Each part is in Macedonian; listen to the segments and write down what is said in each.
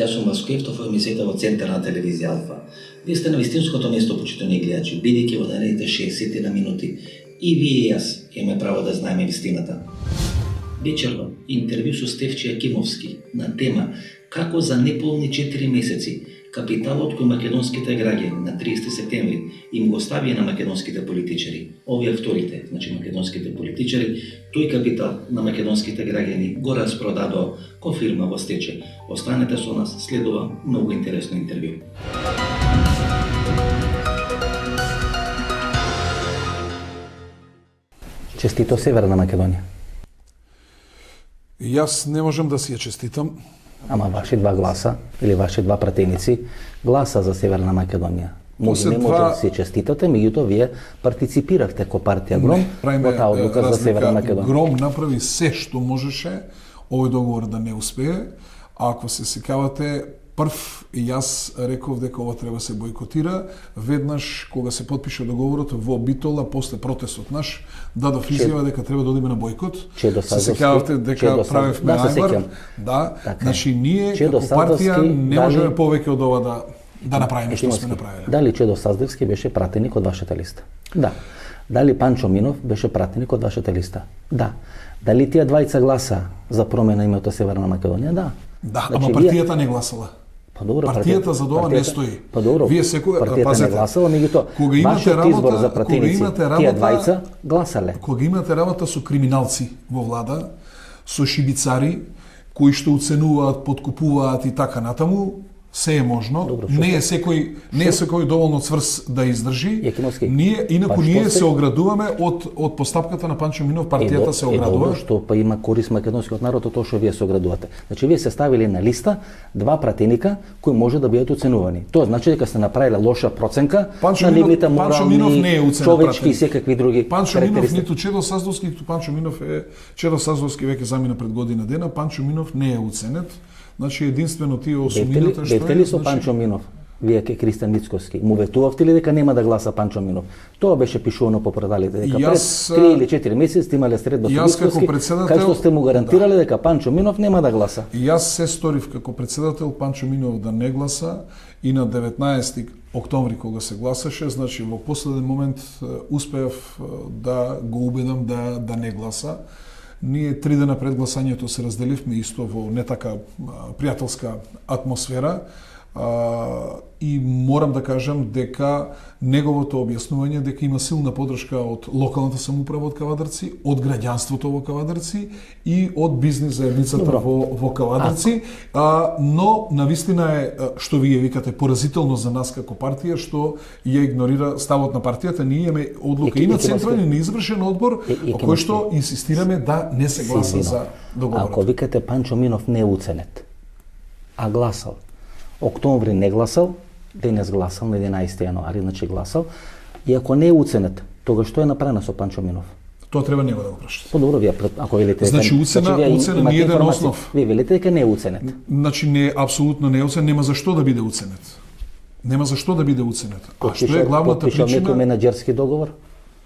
Јас сум Васко Ефтов во емисијата во Центар на телевизија Алфа. Вие сте на вистинското место, почитувани гледачи, бидејќи во наредните 60 на минути и вие и јас имаме право да знаеме вистината. Вечерва интервју со Стефче Јакимовски на тема како за неполни 4 месеци капиталот кој македонските граѓани на 30 септември им го ставија на македонските политичари. Овие вторите, значи македонските политичари, тој капитал на македонските граѓани го распродадо ко фирма во стечај. Останете со нас, следува многу интересно интервју. Честито Северна Македонија. Јас не можам да си ја честитам. Ама ваши два гласа, или ваши два пратеници, гласа за Северна Македонија. Може не може да си честитате, меѓутоа вие партиципиравте ко партија Гром во таа одлука за Северна Македонија. Гром направи се што можеше овој договор да не успее. А ако се сеќавате, прв јас реков дека ова треба се бойкотира. Веднаш кога се потпиша договорот во Битола, после протестот наш, дадов изјава дека треба да одиме на бойкот. Се сеќавате дека правевме најбар. Да, значи ние како партија не можеме повеќе од ова да направиме што сме направиле. Дали Чедо Саздевски беше пратеник од вашата листа? Да. Дали Панчо Минов беше пратеник од вашата листа? Да. Дали тие двајца гласа за промена името Северна Македонија? Да. Да, ама партијата не гласала. Партијата за тоа не стои. Вие секогаш пазете. Гласала, меѓутоа кога имате избор за пратеници, тие двајца гласале. Кога имате работа со криминалци во влада, со шибицари кои што уценуваат, подкупуваат и така натаму, се е можно. Добро, не е секој доволно цврс да издржи. Ние се оградуваме од постапката на Панчо Минов, партијата се оградува. Добро, што па има корист македонскиот народ од тоа што вие се оградувате. Значи вие се ставиле на листа два пратеника кои може да бидат оценувани. Тоа значи дека сте направиле лоша проценка на нивните морални, човечки и секакви други Панчо Минов ниту Чедо Саздовски, ниту Панчо Минов е Чедо Саздовски веќе замина пред година дена, Панчо Минов не е оценет. Значи единствено тие осумината што бевте ли со Панчо Минов? Вие ке Кристијан Мицкоски, му ветувавте ли дека нема да гласа Панчо Минов? Тоа беше пишувано по порталите дека пред 3 или 4 месеци имале средба со Мицкоски, кај што сте му гарантирале дека Панчо Минов нема да гласа. Јас се сторив како председател Панчо Минов да не гласа и на 19 октомври кога се гласаше, значи во последен момент успеав да го убедам да не гласа. Ние 3 дена пред гласањето се разделивме исто во не така пријателска атмосфера и морам да кажам дека неговото објаснување дека има силна поддршка од локалната самоуправа од Кавадарци, од граѓанството во Кавадарци и од бизнис заедницата во Кавадарци, но навистина е што вие викате поразително за нас како партија што ја игнорира ставот на партијата. Ние имаме одлука и на централен и на извршен одбор кој што инсистираме да не се гласа за договорот. Ако викате Панчо Минов не е уценет, а гласал, октомври не гласал, денес гласал на 11 јануари, значи гласал, и ако не е уценет, тога што е направено со Панчо Минов? Тоа треба него да го прашате. Подобро, вие ако велите значи уцена ни еден основ. Вие велите дека не е уценет. Значи не апсолутно не е уценет, нема зашто да биде уценет. Нема зашто да биде уценет. А што е главната причина? Потпишал некој менаџерски договор?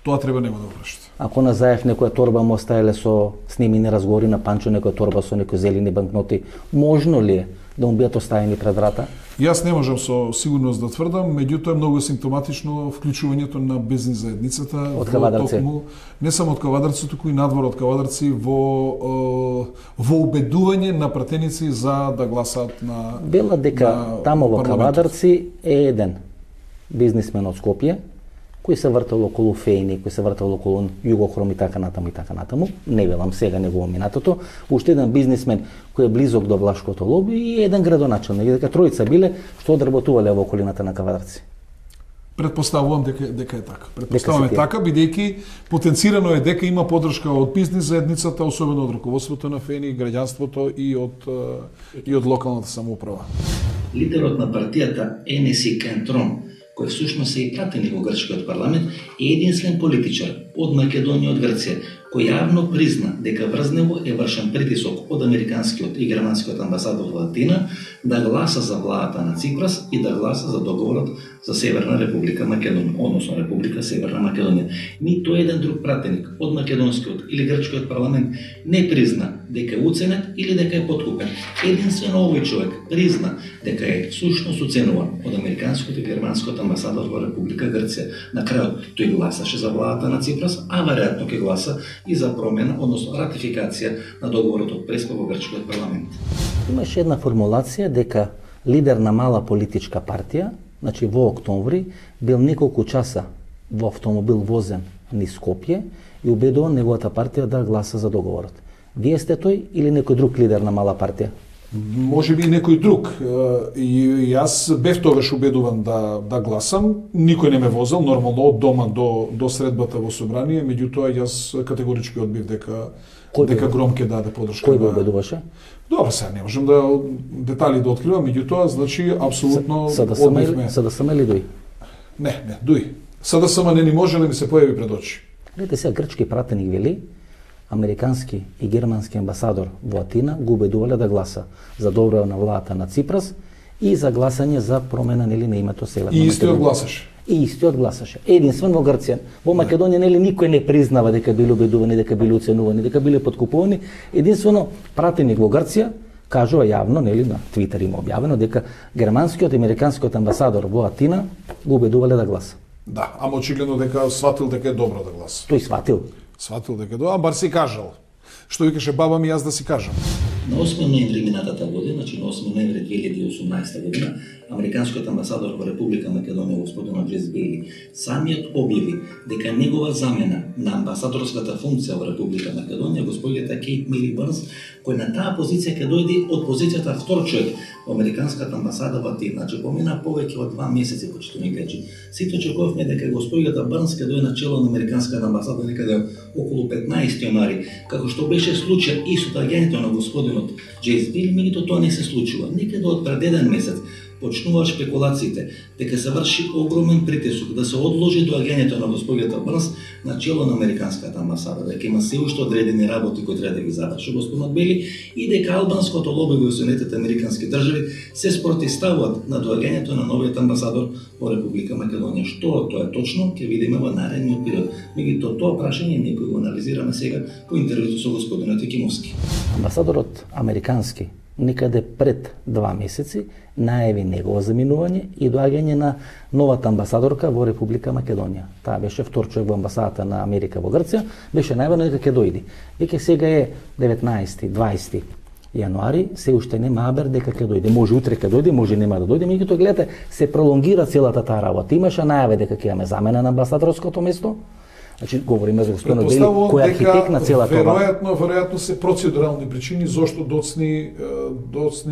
Тоа треба него да го прашате. Ако на Заев некоја торба му оставиле со снимени разговори на Панчо, некоја торба со некои зелени банкноти, можно ли е да му бидат оставени пред врата? Јас не можам со сигурност да тврдам, меѓутоа е многу симптоматично вклучувањето на бизнис заедницата од Кавадарци. Не само од Кавадарци, туку и надвор од Кавадарци во убедување на пратеници за да гласаат на бела дека тамо во Кавадарци е еден бизнисмен од Скопје кој се вртал околу Фејни, кој се вртал околу Југохром и така натаму, не велам сега негово минатото, уште еден бизнисмен кој е близок до влашкото лоби и еден градоначелник, дека тројца биле што одработувале во околината на Кавадарци. Предпоставувам дека е така. Предпоставуваме така, бидејќи потенцирано е дека има поддршка од бизнис заедницата, особено од раководството на Фени, граѓанството и од локалната самоуправа. Лидерот на партијата Енеси Кентрон, кој всушност е и пратеник во грчкиот парламент, е единствен политичар од Македонија и од Грција, кој јавно призна дека врз него е вршен притисок од американскиот и германскиот амбасадор во Атина да гласа за владата на Ципрас и да гласа за договорот за Северна Република Македонија, односно Република Северна Македонија. Ниту еден друг пратеник од македонскиот или грчкиот парламент не призна дека е уценет или дека е подкупен. Единствено овој човек призна дека е сушност уценуван од американскиот и германскиот амбасадор во Република Грција. На крајот тој гласаше за владата на Ципрас, а веројатно ќе гласа и за промена, односно ратификација на договорот од Преспа во грчкиот парламент. Имаше една формулација дека лидер на мала политичка партија, значи во октомври, бил неколку часа во автомобил возен низ Скопје и убедуван неговата партија да гласа за договорот. Вие сте тој или некој друг лидер на мала партија? Може би некој друг. И јас бев тогаш убедуван да гласам. Никој не ме возел, нормално од дома до средбата во собрание, меѓутоа јас категорички одбив дека Гром ќе даде подршка. Кој го убедуваше? Добро, сега не можам детали да откривам, меѓутоа, значи, апсолутно одбивме. СДСМ или Дуј? Не, Дуј. СДСМ не ни може да ми се појави пред очи. Гледате сега, грчки пратеник вели, американски и германски амбасадор во Атина го убедувале да гласа за добро на владата на Ципрас и за гласање за промена нели на името Северна Македонија. И истиот гласаше. И истиот гласаше. Единствен во Грција. Во Македонија нели никој не признава дека биле убедувани, дека биле уценувани, дека биле подкупувани. Единствено пратеник во Грција кажува јавно, нели на Твитер има објавено дека германскиот и американскиот амбасадор во Атина го убедувале да гласа. Да, ама очигледно дека сватил дека е добро да гласа. Тој сватил. Сватил дека е добро, бар си кажал. Што викаше баба ми, јас да си кажам. На 8 ноември минатата година, значи на 8 ноември 2018 година, американскиот амбасадор во Република Македонија господин Джес Бейли самиот објави дека негова замена на амбасадорската функција во Република Македонија, господјата Кейт Мили Бърнс, кој на таа позиција ќе дојде од позицијата втор човек во американската амбасада во Атина. Значи помина повеќе од 2 месеци, почитувани гледачи. Сите очекувавме дека господјата Бърнс ќе дојде на чело на американската амбасада некаде околу 15 јануари, како што беше случај и со агентот на господинот Джейс Бейли, меѓутоа тоа не се случува. Некаде од пред еден месец почнуваат шпекулациите дека се врши огромен притисок да се одложи доаѓањето на господјата Бърнс на чело на американската амбасада, дека има се уште одредени работи кои треба да ги заврши господинот Бейли и дека албанското лоби во Соединетите американски држави се спротивставуваат на доаѓањето на новиот амбасадор во Република Македонија. Што тоа е точно, ќе видиме во наредниот период. Меѓутоа тоа прашање некој го анализираме сега по интервјуто со господинот Екимовски. Амбасадорот американски некаде пред 2 месеци најави негово заминување и доаѓање на новата амбасадорка во Република Македонија. Таа беше втор човек во амбасадата на Америка во Грција, беше најавено дека ќе дојде. Веќе сега е 19-20 јануари, се уште нема абер дека ќе дојде. Може утре ќе дојде, може нема да дојде, меѓутоа гледате, се пролонгира целата таа работа. Имаше најава дека ќе имаме замена на амбасадорското место. Значи говориме за господинот Бейли, кој е архитект на целата ова. Веројатно се процедурални причини зошто доцни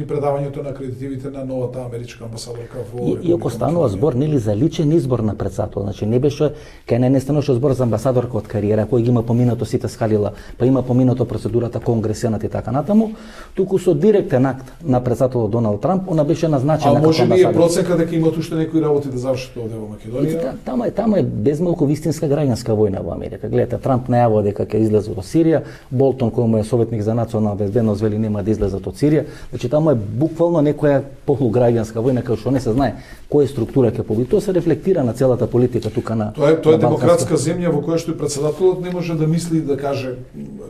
предавањето на акредитивите на новата америчка амбасадорка во И ако станува збор нели за личен избор на председател, значи не беше кај не стануваше збор за амбасадорка од кариера, кој ги има поминато сите скалила, па има поминато процедурата Конгрес, Сенат и така натаму, туку со директен акт на председателот Доналд Трамп, она беше назначена како амбасадор. А може би е проценка дека имаат уште некои работи да завршат овде во Македонија? Тама е безмалку вистинска граѓанска војна во Америка. Гледате, Трамп најавува дека ќе излезе од Сирија, Болтон кој му е советник за национална безбедност вели нема да излезат од Сирија. Значи таму е буквално некоја полуграѓанска војна кај што не се знае која структура ќе победи. Тоа се рефлектира на целата политика тука на Тоа е демократска земја во која што и председателот не може да мисли да каже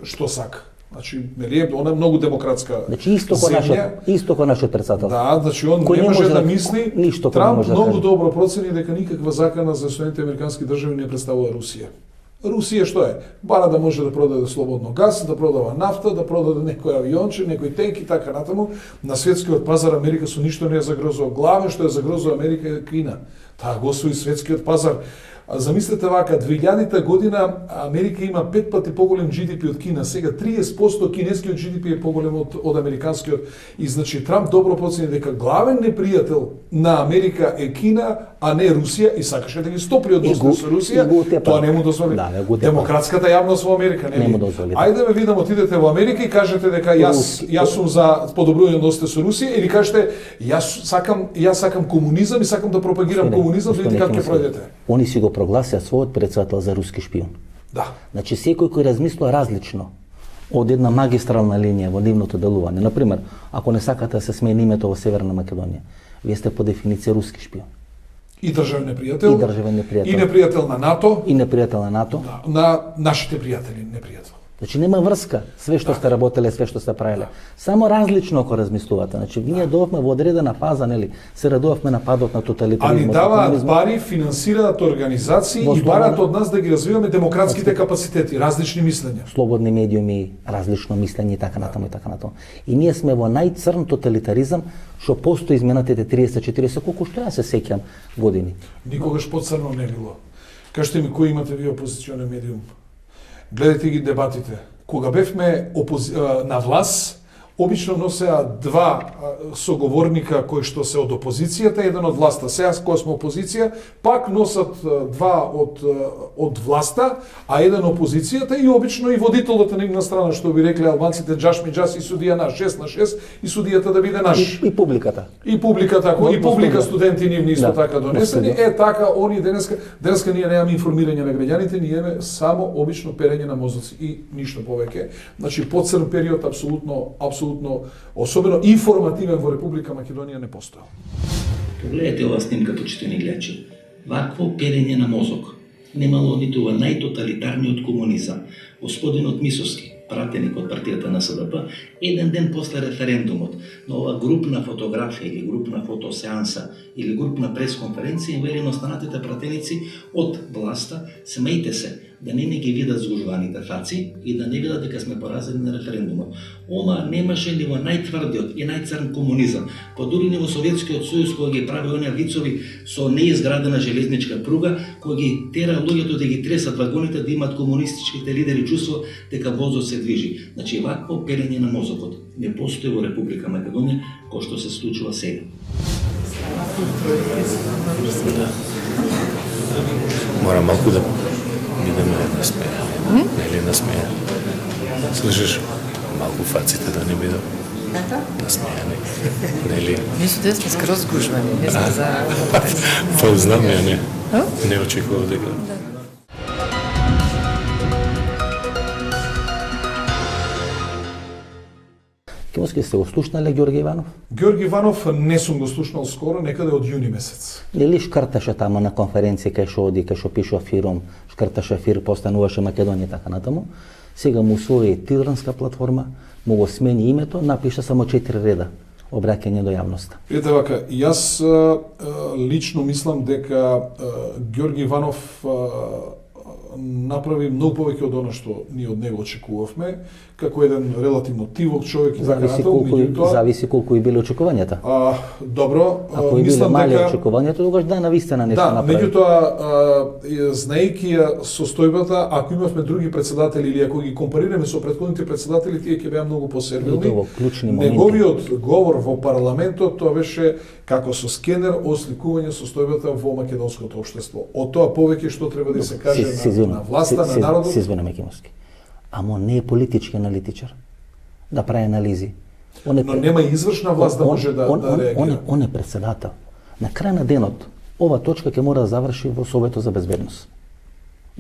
што сака. Значи, нели она е многу демократска. Значи исто ко нашиот председател. Да, значи он не може да мисли. Трамп многу добро процени дека никаква закана за Соединетите американски држави не представува Русија. Русија што е? Бара да може да продаде слободно газ, да продава нафта, да продаде некој авионче, некој тенк и така натаму. На светскиот пазар Америка со ништо не ја загрозува. Главно што ја загрозува Америка е Кина. Таа го освои светскиот пазар. Замислете вака, 2000-та година Америка има 5 пати поголем GDP од Кина, сега 30% кинескиот GDP е поголем од американскиот. И значи Трамп добро процени дека главен непријател на Америка е Кина, а не Русија, и сакаше да ги стопли односите со Русија. Тоа не му дозволи. Демократската јавност во Америка не му дозволи. Ајде да ме видам, отидете во Америка и кажете дека јас сум за подобрување односите со Русија, или кажете јас сакам комунизам и сакам да пропагирам комунизам, видите како ќе пројдете. Они си го прогласија својот председател за руски шпион. Да. Значи секој кој размислува различно од една магистрална линија во нивното делување. Например, ако не сакате да се смени името во Северна Македонија, вие сте по дефиниција руски шпион. И државен непријател. И државен непријател. И непријател на НАТО. И непријател на НАТО. Да, на нашите пријатели непријател. Значи нема врска, све што сте работеле, све што сте правеле. Само различно ако размислувате. Значи ние доовме во одредена фаза, нели, се радувавме на падот на тоталитаризмот. А ни даваат пари, финансираат организации и бараат од нас да ги развиваме демократските капацитети, различни мислења. Слободни медиуми, различно мислење и така натаму и така натаму. И ние сме во најцрн тоталитаризам што постои изминатите 30-40 колку што ја се сеќам години. Никогаш поцрно не било. Кажете ми кој имате вие опозиционен медиум? Гледате ги дебатите. Кога бевме на власт, обично носеа два соговорника кои што се од опозицијата, еден од власта. Сега кога сме опозиција, пак носат два од власта, а еден опозицијата и обично и водителот на нивна страна, што би рекле албанците джаш ми джас и судија наш, 6 на 6 и судијата да биде наш. И публиката. И публиката, и публика студенти нивни исто така донесени. Така они денеска ние немаме информирање на граѓаните, ние имаме само обично перење на мозоци и ништо повеќе. Значи поцрн период апсолутно особено информативен во Република Македонија не постоел. Погледнете ова снимка, почитани гледачи. Вакво перење на мозок немало ниту во најтоталитарниот комунизам. Господинот Мисовски, пратеник од партијата на СДП, еден ден после референдумот на ова групна фотографија или групна фотосеанса или групна пресконференција им вели на останатите пратеници од власта, смејте се, да не ги видат згужваните фаци и да не видат дека сме поразени на референдумот. Ома немаше ни во најтврдиот и најцрн комунизам, па дури ни во Советскиот сојуз кога ги прави оние вицови со неизградена железничка пруга, кога ги тера луѓето да ги тресат вагоните, да имат комунистичките лидери чувство дека возот се движи. Значи вакво перење на мозокот не постои во Република Македонија, кој што се случува сега. Мора малку да бидеме насмејани, нели насмејани. Слышиш, малку фаците да не бидат насмејани, нели? Мислите да сме скроз згужвани, не сме за... Па знам ја не очекував дека... Кимоски сте го слушнале Ѓорги Иванов? Ѓорги Иванов не сум го слушнал скоро, некаде од јуни месец. Или шкрташе тама на конференција кај што оди, кај што пишува фиром, шкрташе фир, постануваше Македонија така натаму. Сега му усвои тиранска платформа, му го смени името, напиша само 4 реда обраќање до јавноста. Ете вака, јас лично мислам дека Ѓорги Иванов направи многу повеќе од она што ние од него очекувавме, како еден релативно тивок човек и така натаму. Зависи колку и биле очекувањата. Добро, ако и биле мали очекувањата, тогаш да навистина нешто направи. Меѓутоа, знаејќи ја состојбата, ако имавме други председатели или ако ги компарираме со претходните председатели, тие ќе беа многу посервилни. Неговиот говор во парламентот тоа беше како со скенер осликување состојбата во македонското општество. Од тоа повеќе што треба да се каже на власта, на народот. Се извинувам, Кимовски. Амо не е политички аналитичар да прави анализи. Но нема извршна власт да може да реагира. Он е председател. На крај на денот, ова точка ќе мора да заврши во Советот за безбедност.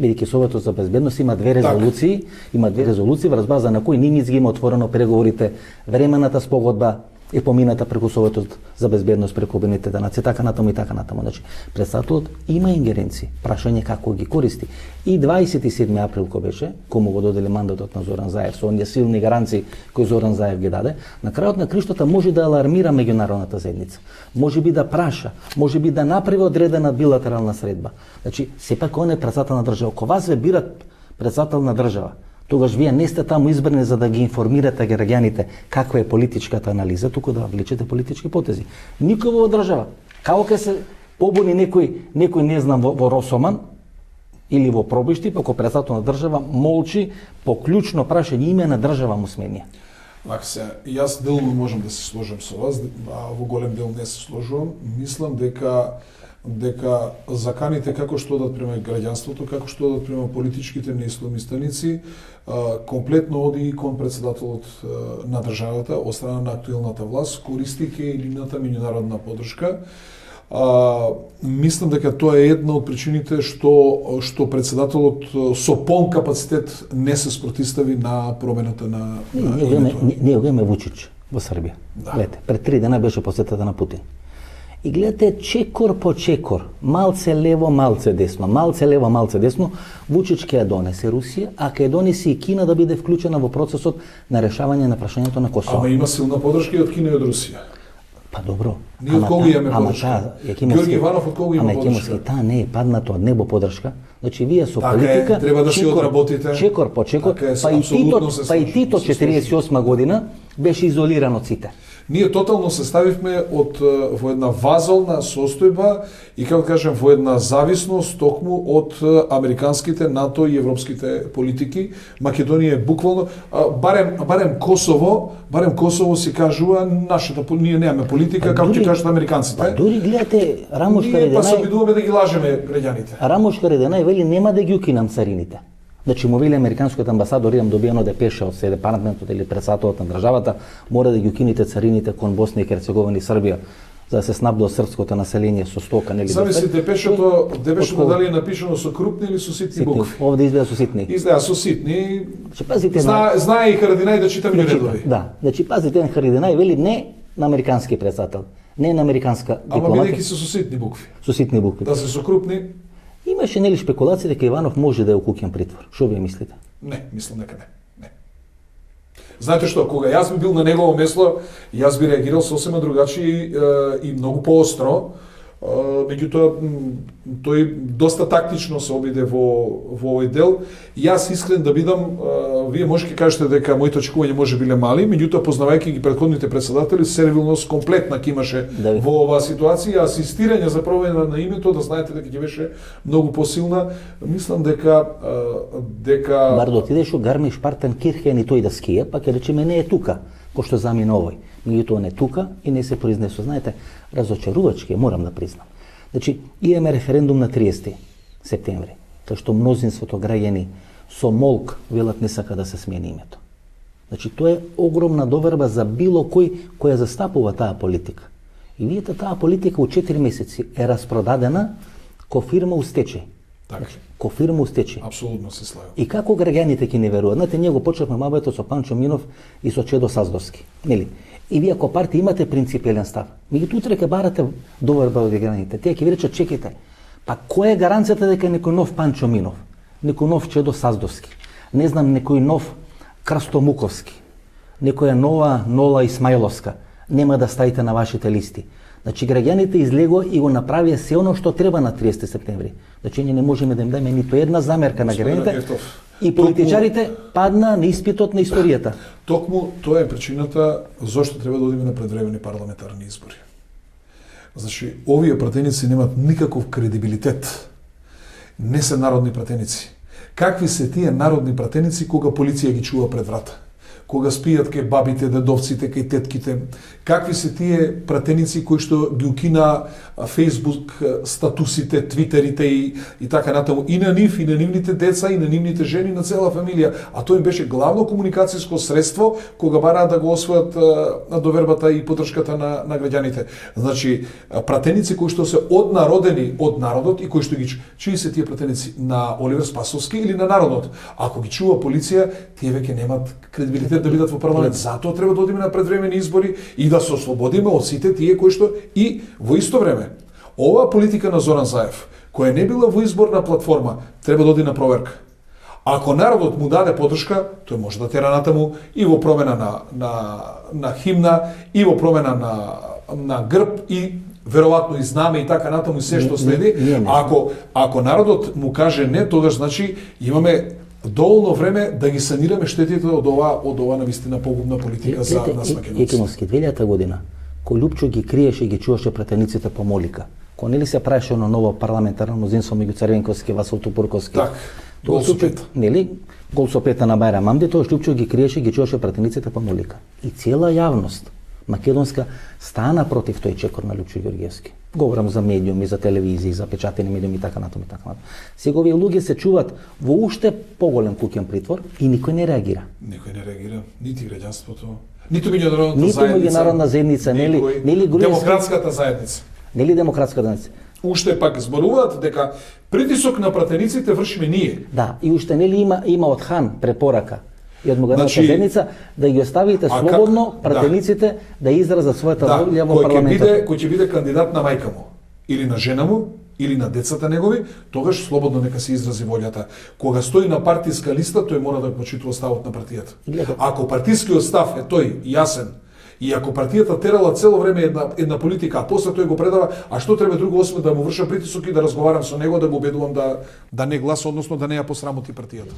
Бидејќи Советот за безбедност има две резолуции врз база на кои Нимиц ги има отворено преговорите, времената спогодба е помината преку Советот за безбедност, преку Обединетите нации, така натаму и така натаму. Значи, председателот има ингеренции, прашање како ги користи. И 27 април кој беше, кому го додели мандатот на Зоран Заев, со оние силни гаранции кои Зоран Заев ги даде, на крајот на криштата може да алармира меѓународната заедница. Може би да праша, може би да направи одредена билатерална средба. Значи, сепак он е председател на држава. Ако вас ве бират председател на држава, тогаш вие не сте таму избрани за да ги информирате граѓаните каква е политичката анализа, туку да влечете политички потези. Никој во држава, како ќе се побуни некој не знам во Росоман или во Пробишти, како председател на држава молчи по клучно прашање име на држава му сменија. Јас делно можам да се сложам со вас, а во голем дел не се сложувам. Мислам дека заканите како што одат према граѓанството, како што одат према политичките неисламистаници, комплетно оди и кон председателот на државата од страна на актуелната власт, користејќи линијата меѓународна поддршка. Мислам дека тоа е една од причините што председателот со полн капацитет не се спротистави на промената на името. Ние го имаме Вучич во Србија. Да. Гледате, пред 3 дена беше посетата на Путин. И гледате чекор по чекор, малце лево, малце десно, малце лево, малце десно, Вучич ќе ја донесе Русија, а ќе ја донесе и Кина да биде вклучена во процесот на решавање на прашањето на Косово. Ама има силна подршка и од Кина и од Русија. Па добро. Ние од кого имаме подршка? Георги Иванов од кого има подршка? Таа не е падната од небо подршка. Значи вие со така политика треба да си одработите. Чекор по чекор, така па и Тито 48 година беше изолиран од сите. Ние тотално се ставивме во една вазална состојба и како кажем во една зависност токму од американските, НАТО и европските политики. Македонија е буквално барем Косово се кажува нашата ние немаме политика како ќе кажат американците. Дури гледате Рамош Харединај. Ние па се обидуваме да ги лажеме граѓаните. Рамош Харединај вели нема да ги укинам царините. Значи му вели американскиот амбасадор, имам добиено депеша од департаментот или председателот на државата, мора да ги укинете царините кон Босна и Херцеговина и Србија за да се снабдува српското население со стока, нели? Замисли депешото дали е напишано со крупни или со ситни букви. Овде изгледа со ситни. Изгледа со ситни. Значи пазите знае и Харединај да чита меѓу редови. Да, значи пазите Харединај вели не на американски председател, не на американска дипломатија. Ама бидејќи се со ситни букви. Со ситни букви. Да се со крупни. Имаше нели спекулации дека Иванов може да е укуќен притвор. Што вие мислите? Не, мислам дека не. Знаете што, кога јас би бил на негово место, јас би реагирал сосема другачи и многу поостро. Меѓутоа тој доста тактично се обиде во овој дел. Јас искрен да бидам, вие може ќе кажете дека моите очекувања може биле мали, меѓутоа познавајќи ги претходните председатели, сервилност комплетна ќе имаше во оваа ситуација, асистирање за промена на името, да знаете дека ќе беше многу посилна. Мислам дека бар да отидеш у Гармиш Партенкирхен и тој да ские, па ќе речеме не е тука, пошто замина овој. Меѓутоа не тука и не се произнесо. Знаете, разочарувачки, морам да признам. Значи, имаме референдум на 30 септември, кај што мнозинството граѓани со молк велат не сака да се смени името. Значи, тоа е огромна доверба за било кој која застапува таа политика. И видите, таа политика у 4 месеци е распродадена ко фирма у стечај. Така. Ко фирма у стечај. Апсолутно се славам. И како граѓаните ќе не веруваат? Знаете, ние го почнавме мабето со Панчо Минов и со Чедо Саздовски. Нели? И вие ако партија имате принципиелен став, меѓутоа утре ќе барате доверба од граѓаните. Тие ќе ви речат чекайте. Па која е гаранцијата дека некој нов Панчо Минов, некој нов Чедо Саздовски, не знам некој нов Крсто Муковски, некоја нова Нола Исмаиловска нема да ставите на вашите листи. Значи граѓаните излего и го направија се оно што треба на 30 септември. Значи ние не можеме да им дадеме ниту една замерка на граѓаните. И политичарите падна на испитот на историјата. Токму тоа е причината зошто треба да одиме на предвремени парламентарни избори. Значи, овие пратеници немат никаков кредибилитет. Не се народни пратеници. Какви се тие народни пратеници кога полиција ги чува пред врата? Кога спијат кај бабите, дедовците, кај тетките? Какви се тие пратеници кои што ги укина Facebook статусите, твитерите и така натаму и на нив, и на нивните деца, и на нивните жени, на цела фамилија. А тоа им беше главно комуникацијско средство кога бараат да го освојат довербата и поддршката на граѓаните. Значи, пратеници кои што се однародени од народот и кои што ги чии се тие пратеници на Оливер Спасовски или на народот. Ако ги чува полиција, тие веќе немат кредибилитет да бидат во парламент. Затоа треба да одиме на предвремени избори и да се ослободиме од сите тие кои што и во исто време оваа политика на Зоран Заев, која не била во изборна платформа, треба да оди на проверка. Ако народот му даде поддршка, тој може да тера натаму и во промена на химна, и во промена на грб и веројатно и знаме и така натаму и се што следи. Ако народот му каже не, тогаш значи имаме доволно време да ги санираме штетите од ова навистина погубна политика за нас македонци. Економски 2000 година, кој Лупчо ги криеше и ги чуваше пратениците по молика. Кој нели се правеше на ново парламентарно мнозинство меѓу Црвенковски и Васил Тупурковски. Так, гол со пета. Нели? Гол со пета на Бајрам Мамди, тој Лупчо ги криеше и ги чуваше пратениците по молика. И цела јавност македонска стана против тој чекор на Лупчо Ѓорѓевски. Говорам за медиуми, за телевизии, за печатени медиуми и така натаму и така натаму. Сега овие луѓе се чуваат во уште поголем куќен притвор и никој не реагира. Никој не реагира, нити граѓанството, ниту меѓународната заедница, заедница, нели Груевски, демократската заедница. Нели демократска данци? Уште пак зборуваат дека притисок на пратениците вршиме ние. Да, и уште нели има од Хан препорака и од Могорелската Значи, седница да ги оставите слободно пратениците да изразат својата волја во парламентот. Кој ќе биде кандидат на мајка му или на жена му или на децата негови, тогаш слободно нека се изрази волјата. Кога стои на партиска листа, тој мора да го почитува ставот на партијата. Ако партискиот став е тој јасен, и ако партијата терала цело време една политика, а после тој го предава, а што треба друго освен да му вршам притисок и да разговарам со него, да го убедувам да не гласа, односно да не ја посрамоти партијата.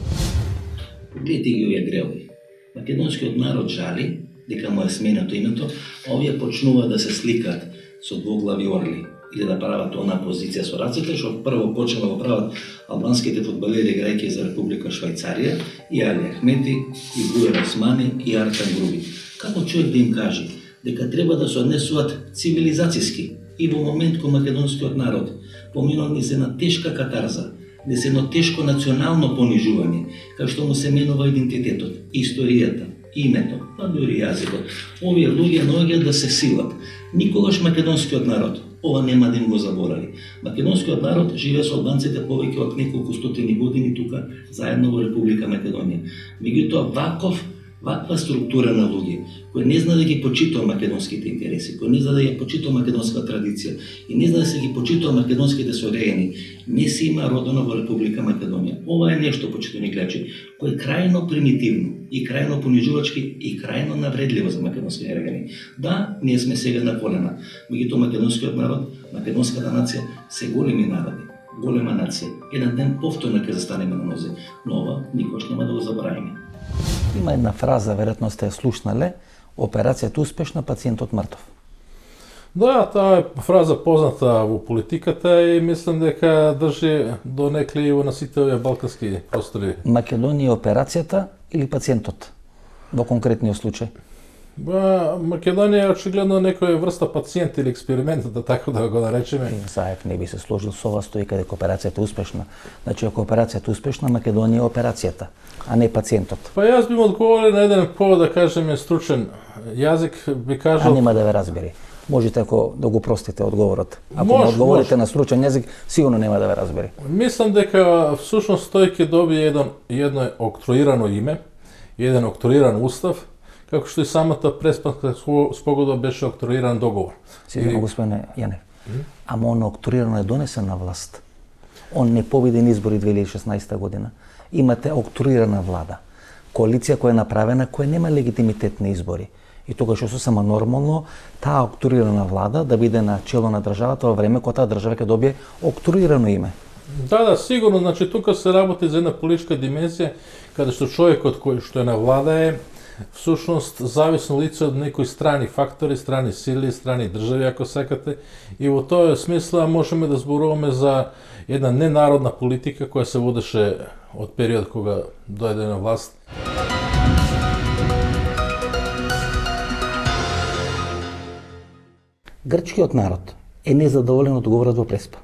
Гледайте ги овие гревови. Македонскиот народ жали дека му е сменато името, а овие почнува да се сликат со двоглави орли или да прават она позиција со рацете, што прво почнува да го прават албанските фудбалери играјќи за Република Швајцарија, и Али Ахмети, и Буер Османи, и Артан Груби. Како човек да им каже дека треба да се однесуваат цивилизацијски и во момент кога македонскиот народ поминал низ една тешка катарза, низ едно тешко национално понижување, кај што му се менува идентитетот, историјата, името, па дури јазикот. Овие луѓе наоѓаат да се силат. Никогаш македонскиот народ ова нема да им го заборави. Македонскиот народ живее со албанците повеќе од неколку стотини години тука заедно во Република Македонија. Меѓутоа ваква структура на луѓе кои не знае да ги почитува македонските интереси, кои не знае да ја почитува македонска традиција и не знае да се ги почитува македонските сорејани, не се има родено во Република Македонија. Ова е нешто, почитувани гледачи, кој е крајно примитивно и крајно понижувачки и крајно навредливо за македонски граѓани. Да, ние сме сега на колена, меѓутоа македонскиот народ, македонската нација се големи народи, голема нација. Еден ден повторно ќе застанеме на нозе, но ова никош нема да го заборавиме. Има една фраза, веројатно сте ја слушнале, операцијата успешна, пациентот мртов. Да, таа е фраза позната во политиката и мислам дека држи до некли во на сите овие балкански простори. Македонија е операцијата или пациентот во конкретниот случај? Македонија е очигледно некоја врста пациент или експеримент, да така да го наречеме. Заев не би се сложил со ова, стои дека операцијата е успешна. Значи, ако операцијата е успешна, Македонија е операцијата, а не пациентот. Па јас би му одговорил на еден да кажеме стручен јазик, би кажал... А нема да ве разбери. Можете ако да го простите одговорот. Ако не одговорите на стручен јазик, сигурно нема да ве разбери. Мислам дека всушност тој ќе добие едно октроирано име, еден октроиран устав, како што и самата преспанска спогодба беше октроиран договор. Сигурно, господине Јанев. Ама он октроирано е донесен на власт. Он не победи на избори 2016 година. Имате октроирана влада. Коалиција која е направена, која нема легитимитет на избори. И тогаш е сосема нормално таа октроирана влада да биде на чело на државата во време кога таа држава ќе добие октроирано име. Да, сигурно, значи тука се работи за една политичка димензија, каде што човекот кој што е на влада е всушност зависно лице од некои страни фактори, страни сили, страни држави, ако сакате. И во тој смисла можеме да зборуваме за една ненародна политика која се водеше од период кога дојде на власт. Грчкиот народ е незадоволен од договорот во Преспа.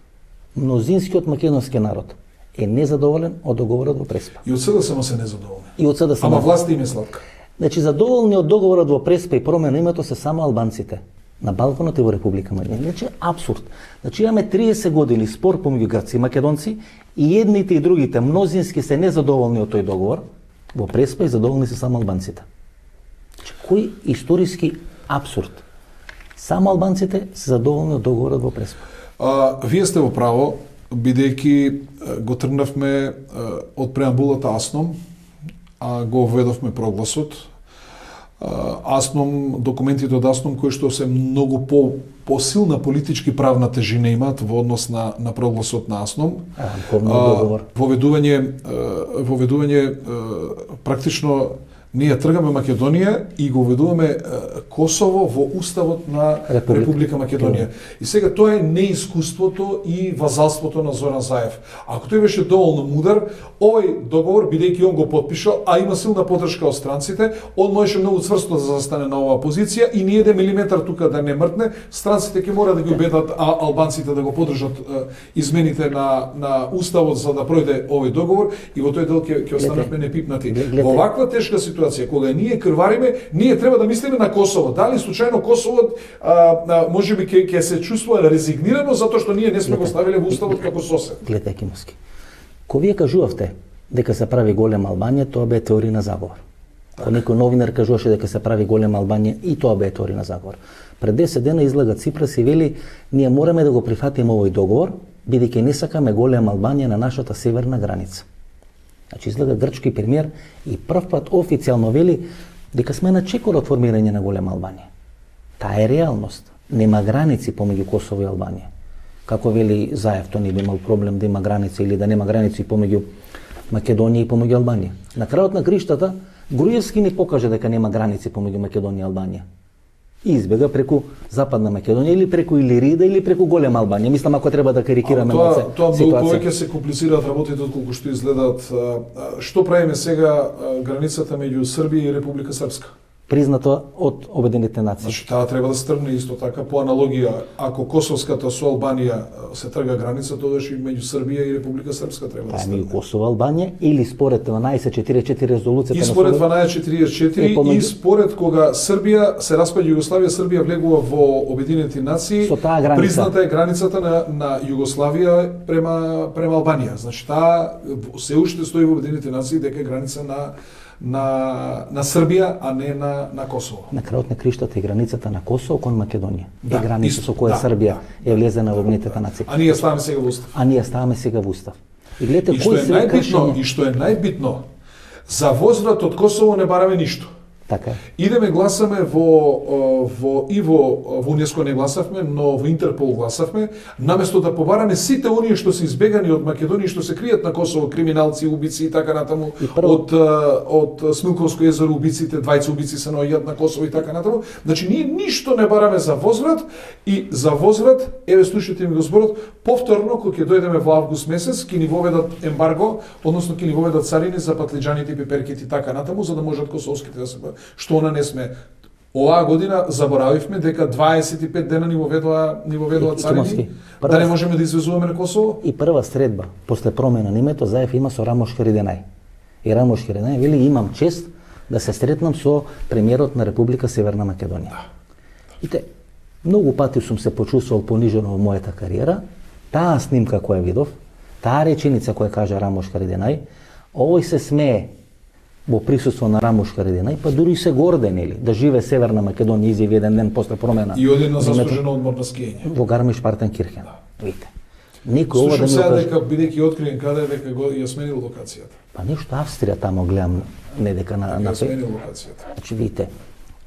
Мнозинскиот македонски народ е незадоволен од договорот во Преспа. И од СДСМ се незадоволни. И од СДСМ. Ама власта им е сладка. Значи, задоволни од договорот во Преспа и промена името се само албанците на Балканот и во Република Македонија. Значи, абсурд. Значи, имаме 30 години спор помеѓу грци и македонци и едните и другите мнозински се незадоволни од тој договор во Преспа и задоволни се само албанците. Значи, кој историски абсурд? Само албанците се задоволни од договорот во Преспа. Вие сте во право, бидејќи го тргнавме од преамбулата Асном, а го введовме прогласот. Асном, документите од Асном кои што се многу посилна политички правна тежина имаат во однос на прогласот на Асном. Воведување практично ние тргаме Македонија и го введуваме Косово во уставот на Република Македонија. И сега тоа е неискуството и вазалството на Зоран Заев. Ако тој беше доволно мудар, овој договор, бидејќи он го потпишал, а има силна поддршка од странците, он можеше многу цврсто да застане на оваа позиција и ни еден милиметар тука да не мртне, странците ќе мора да ги убедат албанците да го поддржат измените на уставот за да пројде овој договор и во тој дел ќе останавме непипнати. Во ваква тешка ситуација ситуација, кога ние крвариме, ние треба да мислиме на Косово. Дали случајно Косово можеби ќе се чувствува резигнирано затоа што ние не сме го ставиле во уставот како сосед. Гледате, Кимовски. Кога вие кажувавте дека се прави голема Албанија, тоа бе теорија на заговор. Кога некој новинар кажуваше дека се прави голема Албанија, и тоа бе теорија на заговор. Пред 10 дена излага Ципрас и вели, ние мораме да го прифатиме овој договор, бидејќи не сакаме голема Албанија на нашата северна граница. Значи излага грчки премиер и прв пат официјално вели дека сме на чекор од формирање на голема Албанија. Таа е реалност. Нема граници помеѓу Косово и Албанија. Како вели Заев, тој не би имал проблем да има граници или да нема граници помеѓу Македонија и помеѓу Албанија. На крајот на криштата, Груевски ни покажа дека нема граници помеѓу Македонија и Албанија. И избега преку Западна Македонија или преку Илирида или преку голема Албанија. Мислам, ако треба да карикираме малце ситуација. Тоа многу повеќе се комплицираат работите отколку што изгледаат. Што правиме сега границата меѓу Србија и Република Српска? Признато од Обединетите нации. Значи, таа треба да се тргне исто така по аналогија. Ако Косовската со Албанија се трга граница, тогаш и меѓу Србија и Република Српска треба да се тргне. Меѓу Косово и Албанија или според 1244 резолуцијата и според 1244 и според кога Србија се распаѓа Југославија, Србија влегува во Обединети нации, призната е границата на Југославија према Албанија. Значи таа се уште стои во Обединети нации дека е граница на Србија, а не на Косово. На крајот на криштата е границата на Косово кон Македонија. Е граница со која Србија е влезена во Обединетите нации. А ние ставаме сега во устав. И гледате кој се најбитно и што е најбитно, за возвратот Косово не бараме ништо. Така. Идеме гласаме во УНЕСКО не гласавме, но во Интерпол гласавме, наместо да побараме сите оние што се избегани од Македонија, што се кријат на Косово, криминалци, убици и така натаму, од Смилковско езеро убиците, двајца убици се наоѓаат на Косово и така натаму. Значи ние ништо не бараме за возврат и за возврат, еве слушате ми го зборот, повторно кога ќе дојдеме во август месец, ќе ни воведат ембарго, односно ќе ни воведат царини за патлиџаните, пиперките и така натаму, за да можат косовските да се што она не сме. Оваа година заборавивме дека 25 дена ни воведува царини, да не можеме да извезуваме на Косово. И прва средба, после промена на името, Заев има со Рамош Хариденај. И Рамош Хариденај вели, имам чест да се сретнам со премиерот на Република Северна Македонија. Ите, многу пати сум се почувствувал понижено во мојата кариера, таа снимка која видов, таа реченица која кажа Рамош Хариденај, овој се смее во присуство на Рамош Хариденај, па дури се горде, нели, да живе Северна Македонија, изјави еден ден после промена. И оди на заслужено одмор на скијање. Во Гармиш-Партенкирхен. Видите. Никој ова да ми сега дека бидејќи откриен каде дека го ја сменил локацијата. Па нешто Австрија тамо гледам, не дека на ја сменил локацијата. Значи видите,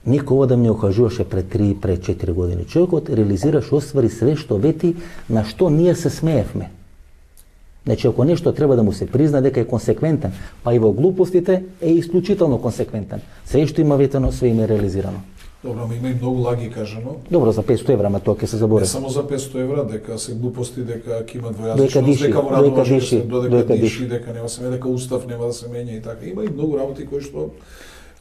никој ова да ми окажуваше пред 3, пред 4 години. Човекот реализираш, оствари све што вети на што ние се смеевме. Значи, ако нешто треба да му се призна дека е консеквентен, па и во глупостите е исклучително консеквентен. Све што има ветено, све има реализирано. Добро, има и многу лаги кажано. Добро, за 500 евра, ама тоа ќе се заборави. Не само за 500 евра, дека се глупости, дека ќе има двојазичност, дека во додека диши, дека нема се дека устав нема да се менја и така. Има и многу работи кои што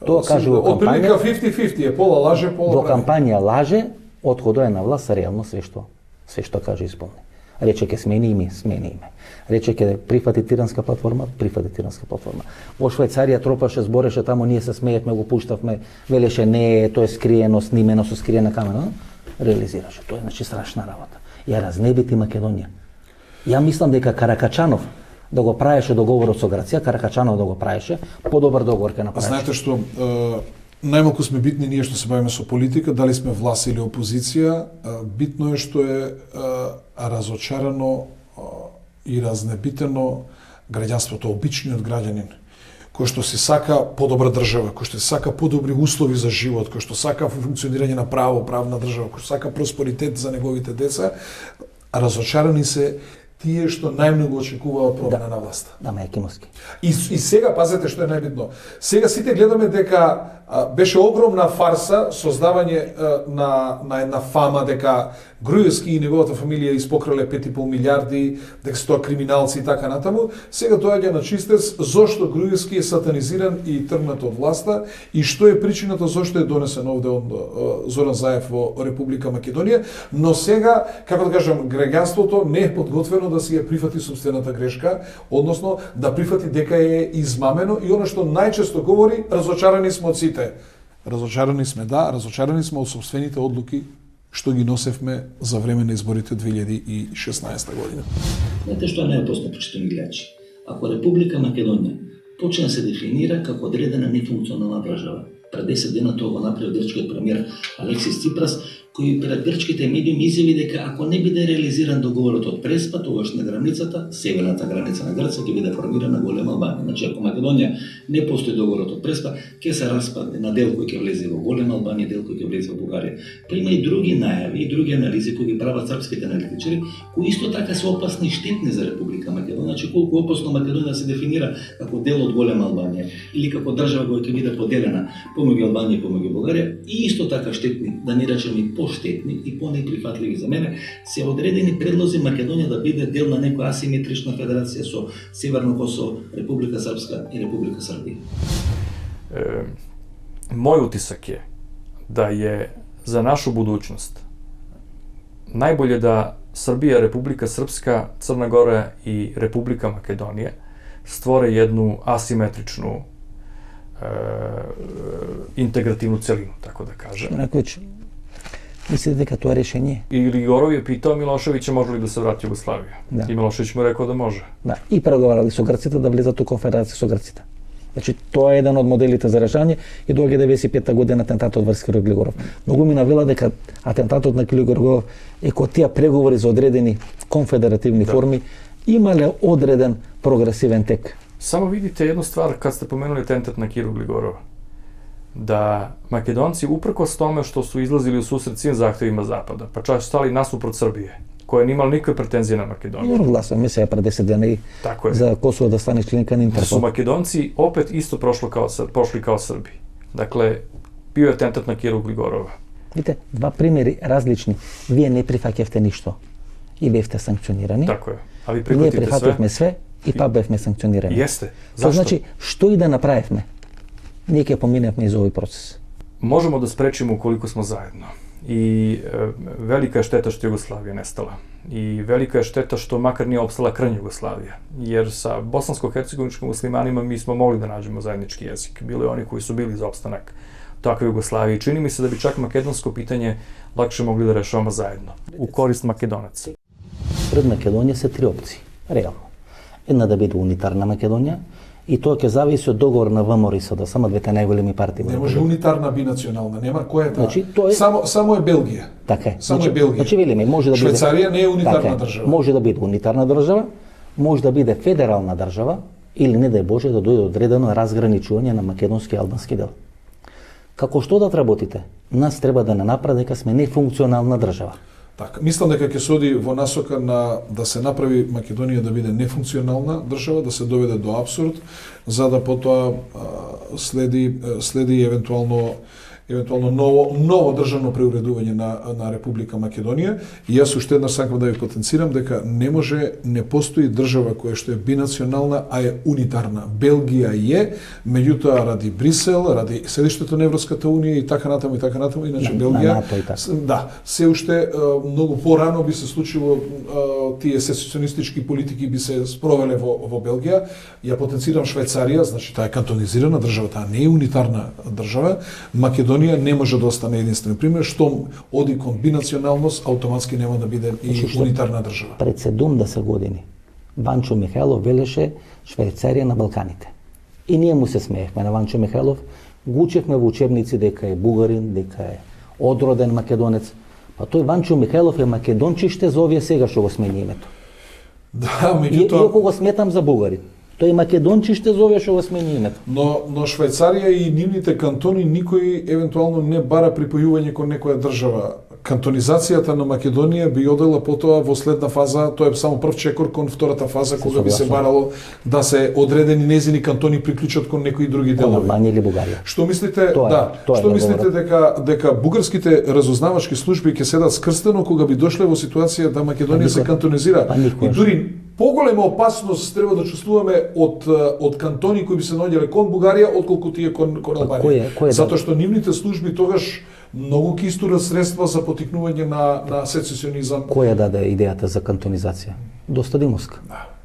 тоа каже во кампања. Од прилика 50-50 е, пола лаже, пола прави. Во кампања лаже, од кога е на власт, реално све што каже исполни. Рече ќе смени име. Рече ќе прифати тиранска платформа. Во Швајцарија тропаше, збореше тамо, ние се смеевме, го пуштавме, велеше не, тоа е скриено, снимено со скриена камера. Реализираше. Тоа е значи страшна работа. Ја разнебити Македонија. Ја мислам дека Каракачанов да го правеше договорот со Грција, Каракачанов да го правеше, подобар договор ќе направеше. Знаете што, најмалку сме битни ние што се бавиме со политика, дали сме власт или опозиција, битно е што е разочарано и разнебитено граѓанството, обичниот граѓанин, кој што се сака подобра држава, кој што се сака подобри услови за живот, кој што сака функционирање на правна држава, кој што сака просперитет за неговите деца, разочарани се тие што најмногу очекуваа промена на власта. Да, Кимовски. И сега, пазете што е најбитно, сега сите гледаме дека беше огромна фарса, создавање на една фама дека Груевски и неговата фамилија испокрале 5,5 милиарди, дека се тоа криминалци и така натаму, сега доаѓа на чистец зошто Груевски е сатанизиран и тргнат од власта и што е причината зошто е донесен овде од Зоран Заев во Република Македонија, но сега, како да кажам, граѓанството не е подготвено да си ја прифати собствената грешка, односно да прифати дека е измамено и она што најчесто говори, разочарани сме од сите. Разочарани сме, да, разочарани сме од собствените одлуки што ги носевме за време на изборите 2016 година. Знаете што не е посно, почитани гледачи? Ако Република Македонија почне да се дефинира како одредена нефункционална држава, пред 10 дена тоа го направи грчкиот премиер Алексис Ципрас, кој пред грчките медиуми изјави дека ако не биде реализиран договорот од Преспа, тогаш на границата, северната граница на Грција ќе биде формирана голема Албанија. Значи, ако Македонија не постои договорот од Преспа, ќе се распадне на дел кој ќе влезе во голема Албанија, дел кој ќе влезе во Бугарија. Па има и други најави и други анализи кои ги прават српските аналитичари, кои исто така се опасни и штетни за Република Македонија. Значи, колку опасно Македонија се дефинира како дел од голема Албанија или како држава која ќе биде поделена помеѓу Албанија и помеѓу Бугарија, и исто така штетни, да не речеме и поштетни и понеприфатливи за мене, се одредени предлози Македонија да биде дел на некоја асиметрична федерација со Северно Косово, Република Српска и Република Србија. Moj utisak je da je za našu budućnost najbolje da Srbija, Republika Srpska, Crna Gora i Republika Makedonija stvore jednu asimetričnu integrativnu celinu, tako da kažem. Раковиќ, мислите дека тоа е решение? I Grigorov je pitao Miloševića može li da se vrati u Jugoslaviju. Da. I Milošević mu je rekao da može. Да, и преговарали со грците да влезат у конфедерација со грците. Значи, тоа е еден од моделите за решање и доаѓа 95-та година атентатот врз Киро Глигоров. Многу ми навела дека атентатот на Киро Глигоров е кога тие преговори за одредени конфедеративни форми имале одреден прогресивен тек. Samo vidite jednu stvar kad ste pomenuli atentat na Kiru Gligorova. Da Makedonci, uprkos tome što su izlazili u susret svim zahtevima Zapada, pa čak stali nasuprot Srbije, koja nije imala nikakve pretenzije na Makedoniju. Dobro glasуваме сега пред 10 дена и за Косово да стане членка на Da su Интерпол. Makedonci opet isto prošli kao Srbi. Dakle, bio je atentat na Kiru Gligorova. Видите, два примери различни. Вие не прифаќавте ништо и бевте санкционирани. Tako je. A vi Ние prihvatite sve? прифативме све и па бевме санкционирани. Jeste. Тоа Zašto? значи, што и да направивме, ние ќе поминевме из овој процес. Možemo da sprečimo ukoliko smo zajedno. I velika je šteta što je Jugoslavija nestala. I velika je šteta što makar nije opstala krnja Jugoslavija. Jer sa bosansko-hercegoviničkim muslimanima mi smo mogli da nađemo zajednički jezik. Bilo je oni koji su bili za opstanak takve Jugoslavije. Čini mi se da bi čak makedonsko pitanje lakše mogli da rešavamo zajedno. U korist Makedonaca. Пред Македонија се три опции, реално. Една да биде унитарна Македонија, и тоа ќе зависи од договор на ВМРО и СДСМ, само двете најголеми партии. Не може унитарна бинационална, нема која е таа. Значи, тоа е... Само е Белгија. Така е. Само значи, е Белгија. Значи, велиме, може да биде... Швајцарија не е унитарна така држава. Може да биде унитарна држава, може да биде федерална држава, или не дај Боже да дојде одредено разграничување на македонски и албански дел. Како што да работите? Нас треба да не направи дека сме нефункционална држава. Така, мислам дека ќе се оди во насока на да се направи Македонија да биде нефункционална држава, да се доведе до апсурд, за да потоа следи евентуално ново државно преуредување на Република Македонија. И јас уште еднаш сакам да ви потенцирам дека не постои држава која што е бинационална, а е унитарна. Белгија е, меѓутоа ради Брисел, ради седиштето на Европската унија и така натаму, иначе Белгија, да, се уште многу порано би се случило тие сецесионистички политики би се спровеле во Белгија. Ја потенцирам Швајцарија, значи таа е кантонизирана држава, таа не е унитарна држава. Македонија не може да остане единствен пример, што оди кон бинационалност, автоматски нема да биде и унитарна држава. Пред 70 години Ванчо Михајлов велеше Швајцарија на Балканите. И ние му се смеевме на Ванчо Михајлов, го учевме во учебници дека е бугарин, дека е одроден македонец. Па тој Ванчо Михајлов е македончиште за овие сега што го смени името. Да, меѓутоа... Иако го сметам за бугарин. Тој е македончиште за овие што го смени името. Но Швајцарија и нивните кантони никој евентуално не бара припојување кон некоја држава кантонизацијата на Македонија би одела потоа во следна фаза, тоа е само прв чекор кон втората фаза, кога би се барало да се одредени незини кантони приклучат кон некои други делови. Албанија или Бугарија. Што мислите, Тоа мислите дека бугарските разузнавачки служби ќе седат скрстено кога би дошле во ситуација да Македонија се кантонизира? И дури поголема опасност треба да чувствуваме од кантони кои би се наоѓале кон Бугарија отколку тие кон Албанија. Затоа што нивните служби тогаш многу ќе истурат средства за потикнување на сецесионизам. Која даде идејата за кантонизација? Доста Димовска.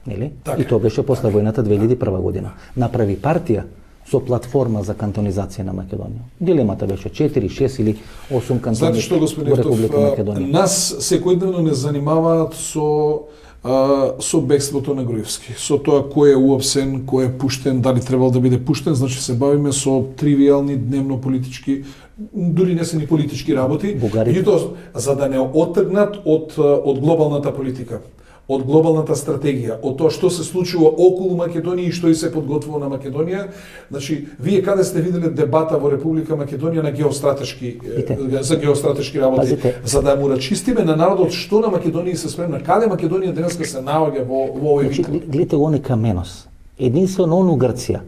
Нели? Така. И тоа беше после војната 2001 година. Направи партија со платформа за кантонизација на Македонија. Дилемата беше 4, 6 или 8 кантони. Знаете што, господин Ефтов, нас секојдневно не занимаваат со бегството на Груевски, со тоа кој е уапсен, кој е пуштен, дали требал да биде пуштен, значи се бавиме со тривијални дневно политички, дури не се ни политички работи, и тоа за да не оттргнат од глобалната политика, од глобалната стратегија, од тоа што се случува околу Македонија и што и се подготвува на Македонија. Значи, вие каде сте виделе дебата во Република Македонија на за геостратешки работи, за да му рачистиме на народот што на Македонија се спремна, каде Македонија денеска се наоѓа во овој вид. Гледате го оној каменос. Единствено он у Грција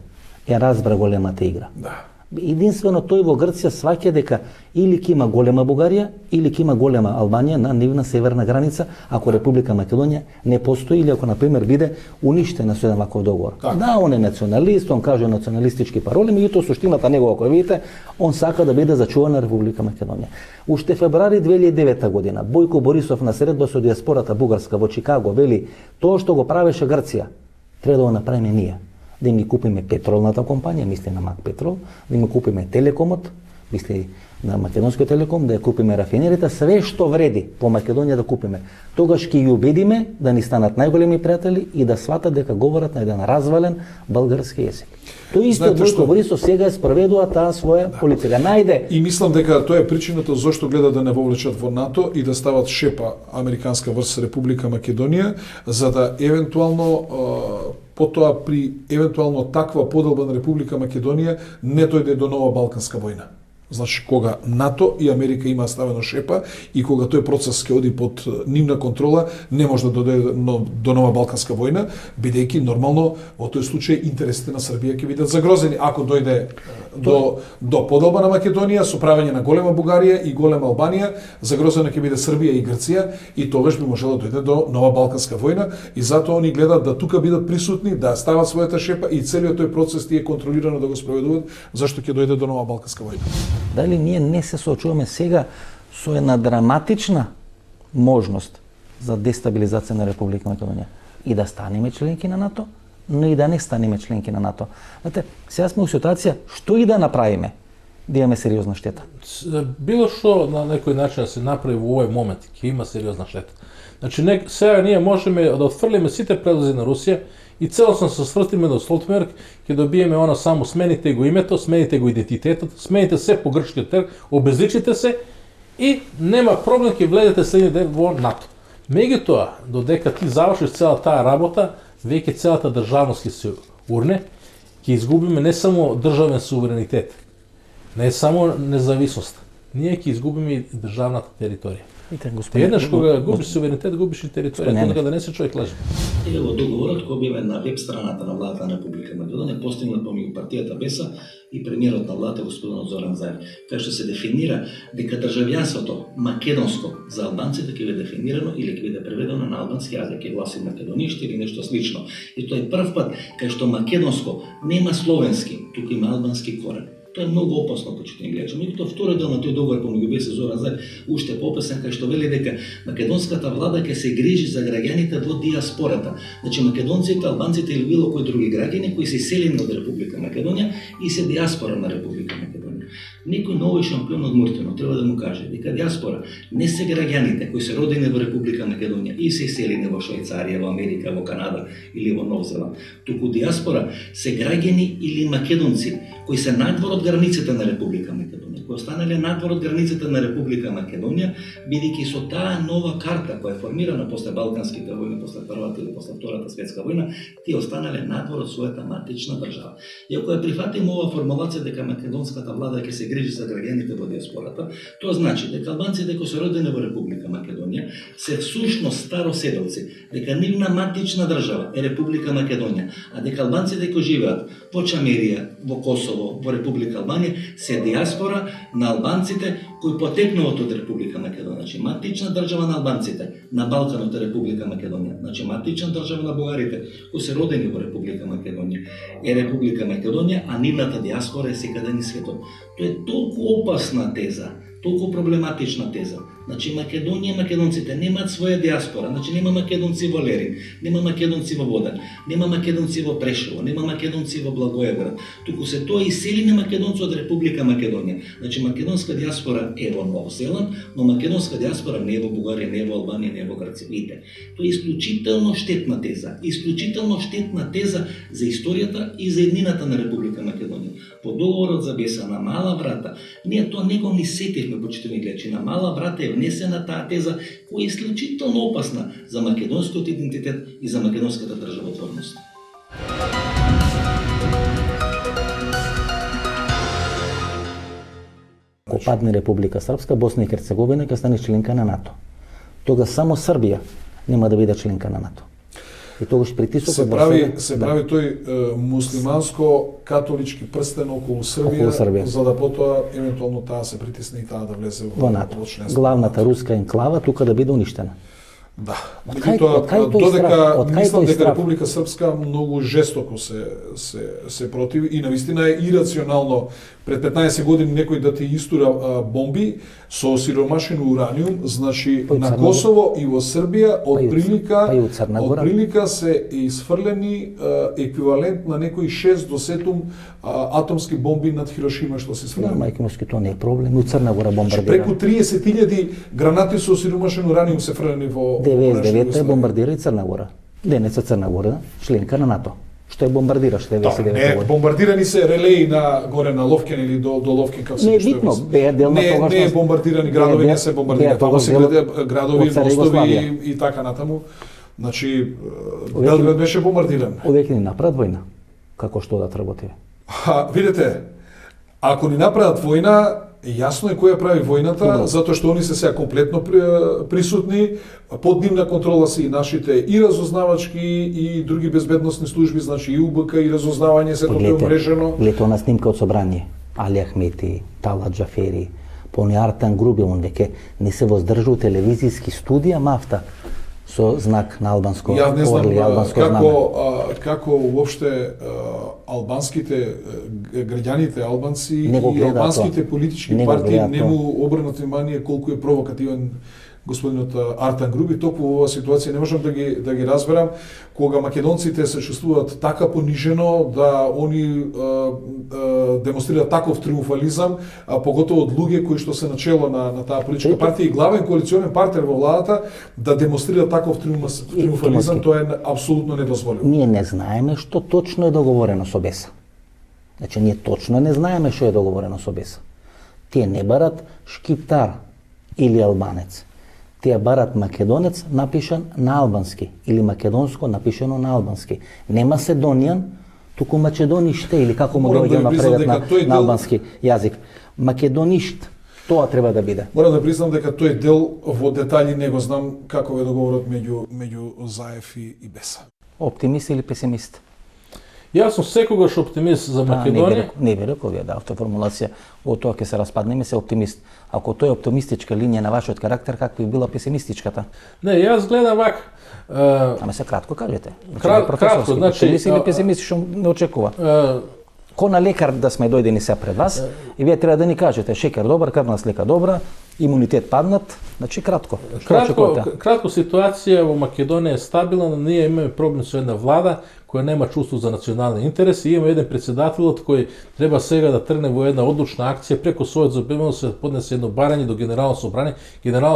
ја разбра големата игра. Да. Единствено тој во Грција сваќа дека или ќе има голема Бугарија, или ќе има голема Албанија на нивна северна граница, ако Република Македонија не постои или ако, например, биде уништена со еден ваков договор. Да, он е националист, он каже националистички пароли, меѓутоа суштината негова која видите, он сака да биде зачувана Република Македонија. Уште февруари 2009 година Бојко Борисов на средба со диаспората бугарска во Чикаго вели тоа што го правеше Грција, треба да го направиме ние. Да им ги купиме петролната компанија, мисли на Мак Петрол, да им купиме Телекомот, мисли на Македонскиот Телеком, да ја купиме рафинеријата, све што вреди по Македонија да купиме. Тогаш ќе ги убедиме да ни станат најголеми пријатели и да сватат дека говорат на еден развален български јазик. Тој истиот Бојко Борисов сега спроведува таа своја политика. Најде. И мислам дека тоа е причината зошто гледа да не вовлечат во НАТО и да стават шепа американска врз Република Македонија, за да евентуално потоа при евентуално таква поделба на Република Македонија не дојде до нова Балканска војна. Значи, кога НАТО и Америка има ставено шепа и кога тој процес ќе оди под нивна контрола, не може да дојде до нова Балканска војна, бидејќи нормално во тој случај интересите на Србија ќе бидат загрозени. Ако дојде до поделба на Македонија, со правење на голема Бугарија и голема Албанија, загрозена ќе биде Србија и Грција и тогаш би можело да дојде до нова Балканска војна и затоа они гледаат да тука бидат присутни, да стават својата шепа и целиот тој процес тие контролирано да го спроведуваат, зашто ќе дојде до нова Балканска војна. Дали ние не се соочуваме сега со една драматична можност за дестабилизација на Република Македонија и да станеме членки на НАТО, но и да не станеме членки на НАТО. Знаете, сега сме у ситуација што и да направиме, да имаме сериозна штета. Било што на некој начин да се направи во овој момент, ќе има сериозна штета. Значи, сега ние можеме да отфрлиме сите предлози на Русија и целосно се свртиме до Столтенберг, ќе добиеме она само смените го името, смените го идентитетот, смените се по грчкиот терк, обезличите се и нема проблем, ќе влезете следниот ден во НАТО. Меѓутоа, додека ти завршиш цела таа работа, веќе целата државност ќе се урне, ќе изгубиме не само државен суверенитет, не само независност, ние ќе изгубиме и државната територија. Еднаш кога губиш суверенитет, губиш и територија, кога да не се човек лаже. Во договорот кој објавен на веб страната на владата на Република Македонија, постигнат помеѓу партијата БЕСА и премиерот на владата господин Зоран Заев, кај што се дефинира дека државјанството македонско за албанците ќе биде дефинирано или ќе биде преведено на албански јазик, ќе гласи македоништи или нешто слично. И тоа е прв пат кај што македонско нема словенски, туку има албански корен. Тоа е многу опасно, почитувани гледачи. Меѓутоа, втора дел на тој договор помеѓу БЕСА Зоран Заев уште попесен, кај што вели дека македонската влада ќе се грижи за граѓаните во диаспората. Значи, македонците, албанците или било кои други граѓани кои се иселени од Република Македонија и се диаспора на Република Македонија. Некој нови шампион од Муртино треба да му каже дека диаспора не се граѓаните кои се родени во Република Македонија и се иселени во Швајцарија, во Америка, во Канада или во Нов Зеланд. Туку диаспора се граѓани или македонци кои се надвор од границите на Република Македонија, кои останале надвор од границите на Република Македонија, бидејќи со таа нова карта која е формирана после Балканските војни, после Првата или после Втората светска војна, тие останале надвор од својата матична држава. И ако ја прифатиме ова формулација дека македонската влада ќе се грижи за граѓаните во диаспората, тоа значи дека албанците кои се родени во Република Македонија се всушност староседелци, дека нивна матична држава е Република Македонија, а дека албанците кои живеат во Чамерија, во Косово, во Република Албанија се диаспора на албанците кои потекнуваат од Република Македонија. Значи матична држава на албанците на Балканот е Република Македонија. Значи матична држава на бугарите кои се родени во Република Македонија е Република Македонија, а нивната диаспора е секаде низ светот. Тоа е толку опасна теза, толку проблематична теза. Значи Македонија, македонците немаат своја диаспора, значи нема македонци во Лерин, нема македонци во Водан, нема македонци во Прешево, нема македонци во Благоевград, туку се тоа иселени македонци од Република Македонија. Значи македонска диаспора е во Нов Зеланд, но македонска диаспора не е во Бугарија, не е во Албанија, не е во Грција. Видите, тоа е исклучително штетна теза, исклучително штетна теза за историјата и за еднината на Република Македонија. По договорот за Беса на мала врата, ние тоа не го ни сетивме, почитувани гледачи, на мала врата е внесена таа теза која е исклучително опасна за македонскиот идентитет и за македонската државотворност. Ако падне Република Српска, Босна и Херцеговина ќе стане членка на НАТО. Тога само Србија нема да биде членка на НАТО. И тогаш притисокот се прави тој муслиманско-католички прстен околу Србија, за да потоа евентуално таа се притисне и таа да влезе во НАТО. Главната руска енклава тука да биде уништена. Да. Меѓутоа, додека мислам дека Република Српска многу жестоко се противи и навистина е ирационално пред 15 години некој да ти истура бомби со осиромашен ураниум, значи на Косово и во Србија од прилика се изфрлени еквивалент на некои 6 до 7 атомски бомби над Хирошима што се сфрлени. Мајкимовски тоа не е проблем, у Црна Гора бомбардира. Преку 30.000 гранати со осиромашен ураниум се фрлени во 99 е бомбардира и Црна Гора. Денес е Црна Гора, членка на НАТО. Што е бомбардираш 99 години? Бомбардирани се релеи на горе на Ловкен или до Ловкен како се не е битно, беа дел на тогаш. Не е бомбардирани градови, не се бомбардирани, тоа се гледа градови, мостови и така натаму. Значи Белград беше бомбардиран. Одеќе ни направат војна. Како што да работи? Видете, ако ни направат војна, јасно е која прави војната, затоа што они се сега комплетно присутни, под нивна контрола се и нашите и разузнавачки и други безбедносни служби, значи и УБК и разузнавање се тоа умрежено. Гледате на снимка од собрание, Али Ахмети, Талат Джафери, пони Артан Груби, он веќе не се воздржува телевизиски студија мафта со знак на албанско орли, албанско знаме. Како уопште албанските граѓаните албанци и албанските политички партии не му обрнат внимание колку е провокативен господинот Артан Груби, токму во оваа ситуација не можам да ги разберам кога македонците се чувствуваат така понижено да они демонстрираат таков триумфализам, поготово од луѓе кои што се начело на таа политичка партија и главен коалиционен партнер во владата да демонстрира таков триумфализам, тоа е апсолутно недозволено. Ние не знаеме што точно е договорено со Беса. Значи ние точно не знаеме што е договорено со Беса. Тие не барат шкиптар или албанец. Тие барат македонец напишан на албански или македонско напишано на албански. Не Македонијан, туку Македониште или како му доаѓа на превод на албански јазик. Македоништ, тоа треба да биде. Морам да признам дека тој дел во детали не го знам како е договорот меѓу Заев и Беса. Оптимист или песимист? Јас сум секогаш оптимист за Македонија. Не би рекол вие давте формулација, од тоа ќе се распаднеме, се оптимист. Ако тоа е оптимистичка линија на вашиот карактер, каква би била песимистичката? Не, јас гледам вак. Ама се кратко кажете. Кратко, значи оптимист или песимист што не очекува. Ко на лекар да сме дојдени се пред вас и вие треба да ни кажете шекер добар, крвна слика добра, имунитет паднат, значи кратко. Кратко ситуација во Македонија е стабилна, ние имаме проблем со една влада koja nema čustvo za nacionalni interes i ima jedan predsjedatelj koji treba svega da trgne u jedna odlučna akcija preko svoje zabilnosti da podnese jedno baranje do generalno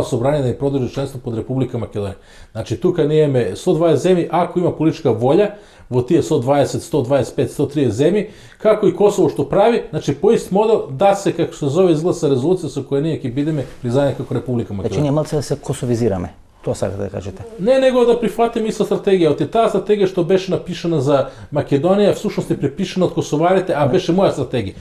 sobranje da im produži članstvo pod Republika Makedonija. Znači, tukaj nijeme 120 zemlji, ako ima politička volja, vo tije 120, 125, 130 zemlji, kako i Kosovo što pravi, znači po ist model da se, kako se zove, izglasa rezolucija sa koje nije kibideme priznanje kako Republika Makedonija. Znači nije malce da se kosovizirame, to sad da kažete. Ne, nego da prihvatim isto strategija. Od je ta strategija što беше napišena za Makedonija, v sušnosti prepišena od Kosovarite, a беше moja strategija.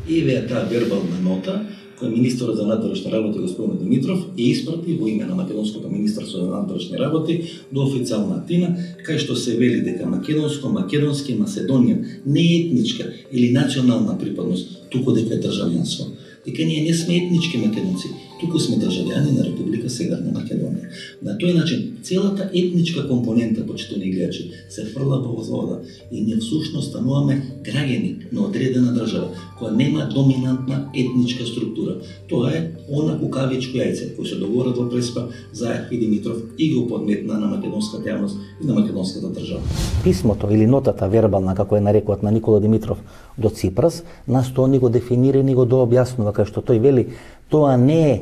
Иве е таа вербална нота која министерот за надворешни работи господин Димитров ја испрати во име на Македонското министерство за надворешни работи до официјална Атина, кај што се вели дека македонски Македонија не е етничка или национална припадност, туку дека е државјанство. Дека ние не сме етнички македонци, туку сме државјани на Република Северна Македонија. На тој начин, целата етничка компонента, почитувани гледачи, се фрла во вода и ние всушност стануваме граѓани на одредена држава, која нема доминантна етничка структура. Тоа е она кукавичко јајце, кој се договорат во Преспа, Заев и Димитров и го подметна на македонската јавност и на македонската држава. Писмото или нотата вербална, како е нарекуват на Никола Димитров до Ципрас, нас тоа ни го дефинира и ни го дообјаснува, кај што тој вели, тоа не е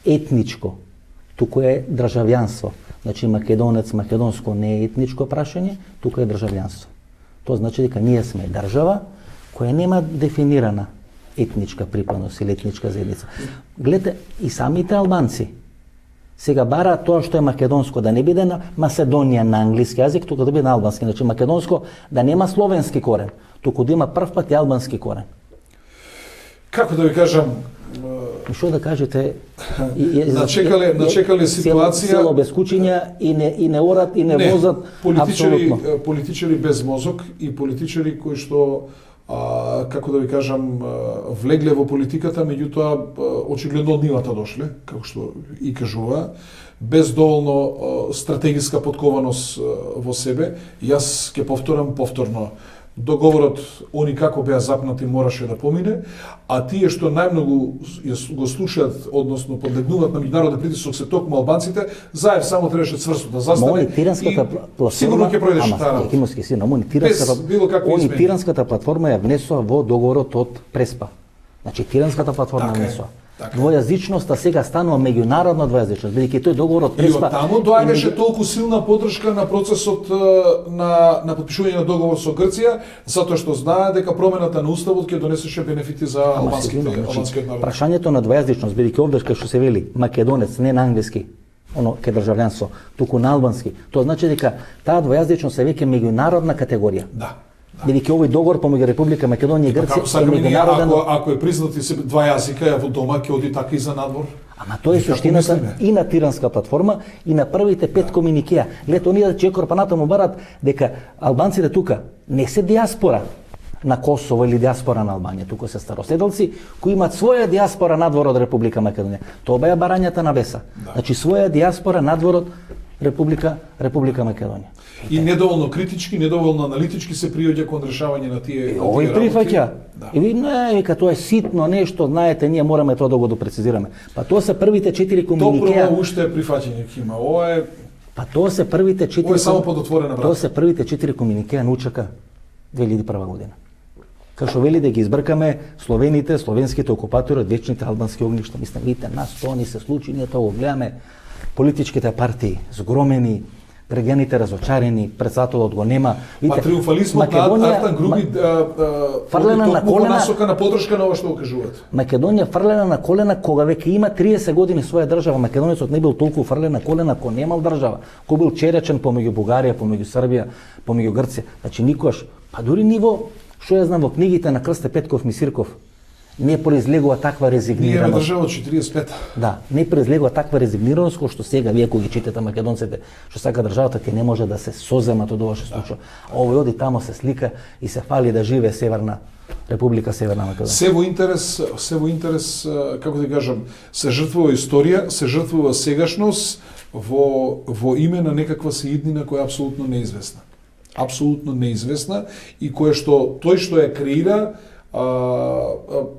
етничко, туку е државјанство. Значи македонец, македонско не е етничко прашање, туку е државјанство. Тоа значи дека ние сме држава која нема дефинирана етничка припадност или етничка заедница. Гледате, и самите албанци сега бараат тоа што е македонско, да не биде на Маседонија на англиски јазик, туку да биде на албански. Значи македонско да нема словенски корен, туку да има прв пат и албански корен. Како да ви кажам, Што да кажете? начекале ситуација. Село без кучиња и не орат и не возат апсолутно. Политичари без мозок и политичари кои што како да ви кажам, влегле во политиката, меѓутоа очигледно од нивата дошле, како што и кажува, без доволно стратегиска подкованост во себе. Јас ќе повторам повторно. Договорот, они како беа запнати, мораше да помине, а тие што најмногу го слушаат, односно подлегнуваат на меѓународен притисок се токму албанците, Заев само требаше цврсто да застане и сигурно ќе пројдеше таа работа. Тиранската платформа ја внесува во договорот од Преспа. Значи Тиранската платформа внесува. Двојазичноста сега станува меѓународна двојазичност, бидејќи тој договор од Преспа. И од таму доаѓаше толку силна поддршка на процесот на подпишување на договор со Грција, затоа што знае дека промената на уставот ќе донесеше бенефити за албанскиот народ. Прашањето на двојазичност, бидејќи овде што се вели македонец не на англиски, оно ке државјанство, туку на албански, тоа значи дека таа двојазичност е веќе меѓународна категорија. Да. Бидејќи овој договор помеѓу Република Македонија и Грција е меѓународен. Ако е признати се два јазика, во дома ќе оди така и за надвор. Ама тоа е суштината и на Тиранска платформа и на првите 5 комуникеа. Гледате, оние чекор панатаму барат дека албанците тука не се диаспора на Косово или диаспора на Албанија, туку се староседелци кои имаат своја диаспора надвор од Република Македонија. Тоа беа барањата на Беса. Значи своја диаспора надвор од Република Македонија. И недоволно критички, недоволно аналитички се приоѓа кон решавање на тие Овој прифаќа. И ви вика тоа е ситно нешто, знаете, ние мораме тоа да го допрецизираме. Па тоа се првите 4 комуникеа. Тоа прво уште е прифаќање ќе има. Ова е тоа се првите 4. Ова е само подотворена врата. Тоа се првите 4 комуникеа на УЧК 2001 година. Кај што вели да ги избркаме словените, словенските окупатори од вечните албански огништа. Мислам, видите, нас тоа ни се случи, ние тоа го гледаме. Политичките партии згромени, граѓаните разочарени, председателот го нема. Видите, триумфализмот на Артан Груби фрлена на колена насока на поддршка на ова што го кажуват. Македонија фрлена на колена кога веќе има 30 години своја држава. Македонецот не бил толку фрлен на колена кога немал држава. Кој бил черечен помеѓу Бугарија, помеѓу Србија, помеѓу Грција. Значи никош, па дури ниво што ја знам во книгите на Крсте Петков Мисирков, не произлегува таква резигнираност. Ние држава од 45. Да, не произлегува таква резигнираност кој што сега вие кога ги читате македонците што сака државата ќе не може да се соземат од ова што случува. Овој оди тамо се слика и се фали да живее Северна Република Северна Македонија. Се во интерес, како да кажам, се жртвува историја, се жртвува сегашност во име на некаква сеиднина која е апсолутно неизвестна. Апсолутно неизвестна и која што тој што ја креира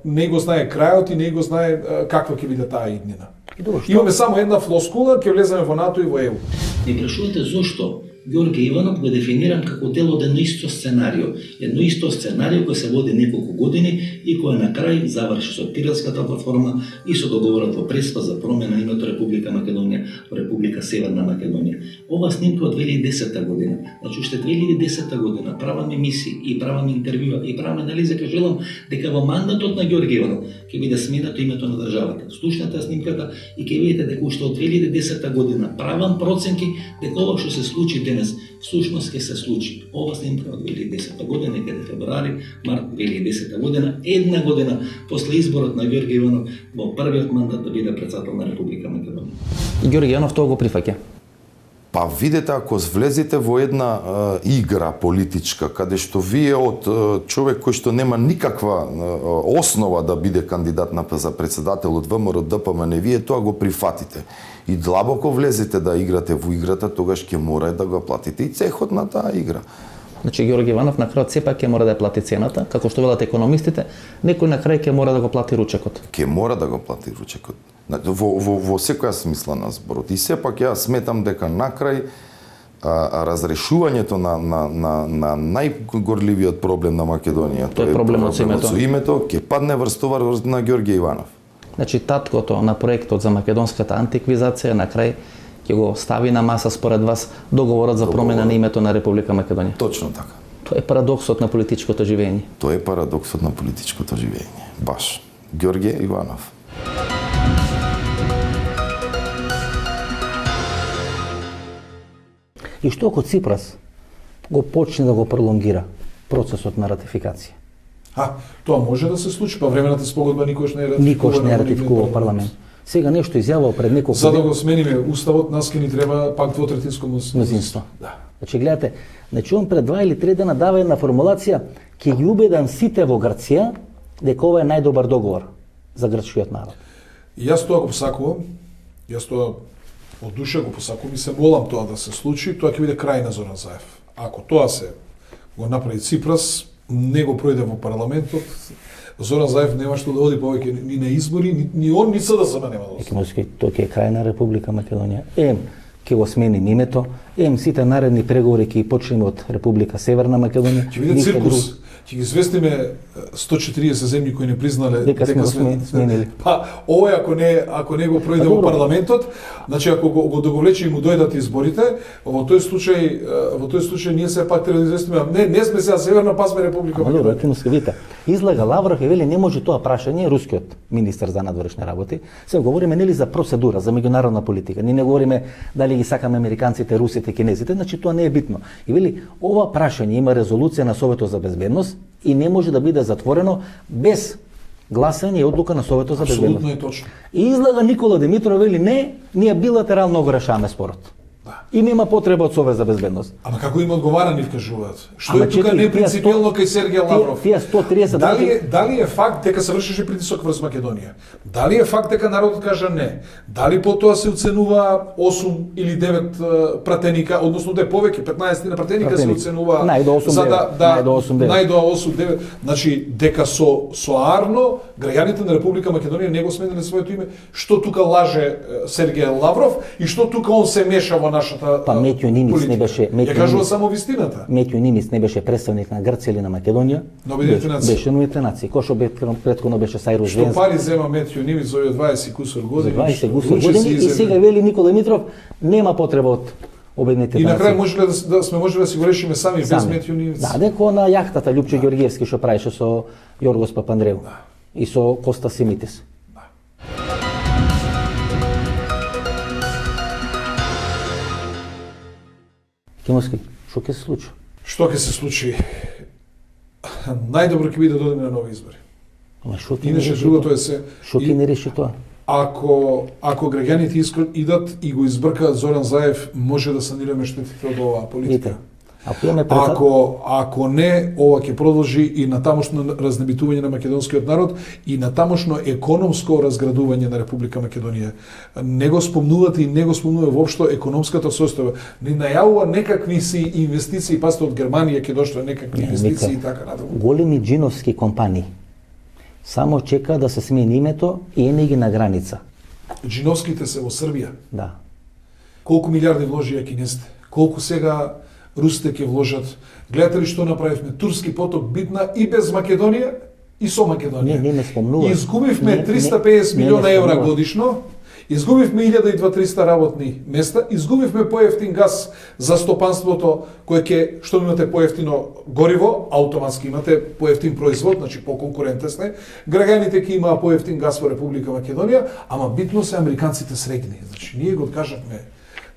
не го знае крајот и не го знае каква ќе биде таа иднина. Имаме само една флоскула, ќе влеземе во НАТО и во ЕУ. Не прашувате зошто Георги Иванов го дефинирам како дел од едно исто сценарио. Едно исто сценарио кој се води неколку години и кој на крај заврши со Пирелската платформа и со договорот во Преспа за промена името Република Македонија во Република Северна Македонија. Ова снимка од 2010 година. Значи уште 2010 година правам емисии и правам интервјуа и правам анализа, кажувам дека во мандатот на Георги Иванов ќе биде сменато името на државата. Слушнете снимката и ќе видите дека уште од 2010 година правам проценки дека ова што се случи денес всушност ќе се случи. Ова снимка од 2010 година, некаде февруари, март 2010 година, една година после изборот на Георги Иванов во првиот мандат да биде претседател на Република Македонија. И Георги Иванов тоа го прифаќа. Па видете, ако влезете во една игра политичка, каде што вие од човек кој што нема никаква основа да биде кандидат за председател од ВМРО ДПМН, вие тоа го прифатите и длабоко влезете да играте во играта, тогаш ќе мора да го платите и цехот на таа игра. Значи Георги Иванов на крајот сепак ќе мора да ја плати цената, како што велат економистите, некој на крај ќе мора да го плати ручекот. Ќе мора да го плати ручекот. Во секоја смисла на зборот. И сепак ја сметам дека на крај разрешувањето на најгорливиот проблем на Македонија, тоа е проблемот со името, ќе падне врз товар на Георги Иванов. Значи таткото на проектот за македонската антиквизација на крај ќе го стави на маса според вас договорот за промена на името на Република Македонија. Точно така. Тоа е парадоксот на политичкото живење. Тоа е парадоксот на политичкото живење. Баш. Георги Иванов. И што ако Ципрас го почне да го пролонгира процесот на ратификација? Тоа може да се случи, па времената спогодба никош не е ратификувана. Никош не е ратификувал парламент. Сега нешто изјавува пред неколку За да го смениме уставот, нас ќе ни треба пак двотретинско мнозинство. Да. Значи гледате, значи он пред 2 или 3 дена дава една формулација, ќе ги убедам сите во Грција дека ова е најдобар договор за грчкиот народ. И јас тоа го посакувам, јас тоа од душа го посакувам и се молам тоа да се случи, тоа ќе биде крај на Зоран Заев. Ако тоа се го направи Ципрас, не го пројде во парламентот, Зоран Заев нема што да оди повеќе ни на избори, ни он, ни СДСМ нема да оди. Тоа ќе е крај на Република Македонија. Ќе го сменим името, сите наредни преговори ќе почнеме од Република Северна Македонија. Ќе биде циркус. Ќе ги известиме 140 земји кои не признале дека сме сменили. Па овој ако не го пројде во парламентот, значи ако го договлече и му дојдат изборите, во тој случај ние се пак треба да известиме, не сме сега Северна, па сме Република Македонија. Добро, видите. Излага Лавров и вели не може тоа прашање, рускиот министер за надворешни работи. Се говориме нели за процедура, за меѓународна политика. Ние не говориме дали ги сакаме американците, русите, кинезите, значи тоа не е битно. И вели ова прашање има резолуција на Советот за безбедност и не може да биде затворено без гласање и одлука на Советот за безбедност. Апсолутно е точно. И излага Никола Димитров вели не, ние билатерално го решаваме спорот. И нема потреба од Совет за безбедност. Ама како им одговара ни кажуваат? Што е тука непринципиелно кај Сергеј Лавров? Тие 130 дали е факт дека се вршеше притисок врз Македонија? Дали е факт дека народот кажа не? Дали потоа се оценува 8 или 9 пратеника, односно да е повеќе 15 на пратеника се оценува за најдо 8-9. Значи дека со арно граѓаните на Република Македонија не го смениле своето име, што тука лаже Сергеј Лавров и што тука он се меша во нашата Па Метјо Нимиц не беше Ја кажува само вистината. Метјо Нимиц не беше представник на Грција или на Македонија. На Обединетите нации. Беше на Обединетите нации. Кој што претходно беше Сајрус Венц. Што пари зема Метјо Нимиц за 20 кусур години. За 20 кусур години и сега вели Никола Димитров нема потреба од Обединетите нации. И на крај можеле да сме можеле да си го решиме сами без Метјо Нимиц. Да, дека на јахтата Љупче Ѓоргиевски што правеше со Јоргос Папандреу и со Коста Симитис. Кимовски, што ќе се случи? Што ќе се случи? Најдобро ќе биде да одиме на нови избори. Ама што ќе Иначе другото е се. Што ќе не реши тоа? Ако граѓаните идат и го избркаат Зоран Заев, може да санираме штетите од оваа политика. Ако не, ова ќе продолжи и на тамошно разнебитување на македонскиот народ и на тамошно економско разградување на Република Македонија. Не го спомнувате и не го спомнува воопшто економската состојба. Не најавува некакви си инвестиции, пасте од Германија ќе дошле некакви инвестиции и така надолу. Големи джиновски компании само чека да се смени името и не ги на граница. Джиновските се во Србија. Да. Колку милиарди вложија кинезите? колку сега русите ќе вложат. Гледате ли што направивме? Турски поток битна и без Македонија и со Македонија. Не спомнува. Изгубивме 350 милиона евра годишно. Изгубивме 1200-300 работни места, изгубивме поевтин газ за стопанството, што имате поевтино гориво, автоматски имате поевтин производ, значи по-конкурентен сте. Граѓаните ќе имаа поевтин газ во Република Македонија, ама битно се американците срегни. Значи ние го откажавме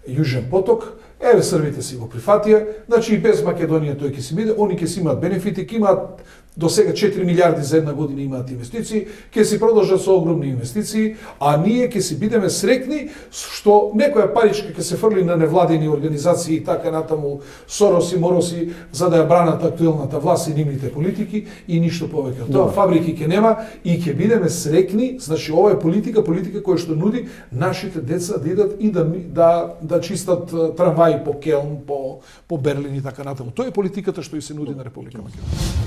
Јужен поток, еве србите си го прифатија, значи и без Македонија тој ќе си биде, они ќе си имаат бенефити, ќе имаат до сега 4 милиарди за една година имаат инвестиции, ќе си продолжат со огромни инвестиции, а ние ќе си бидеме срекни што некоја паричка ќе се фрли на невладени организации и така натаму, Сороси, Мороси, за да ја бранат актуелната власт и нивните политики и ништо повеќе. Тоа фабрики ќе нема и ќе бидеме срекни, значи ова е политика која што нуди нашите деца да идат и да чистат трамваи по Келн, по Берлин и така натаму. Тоа е политиката што и се нуди на Република Македонија.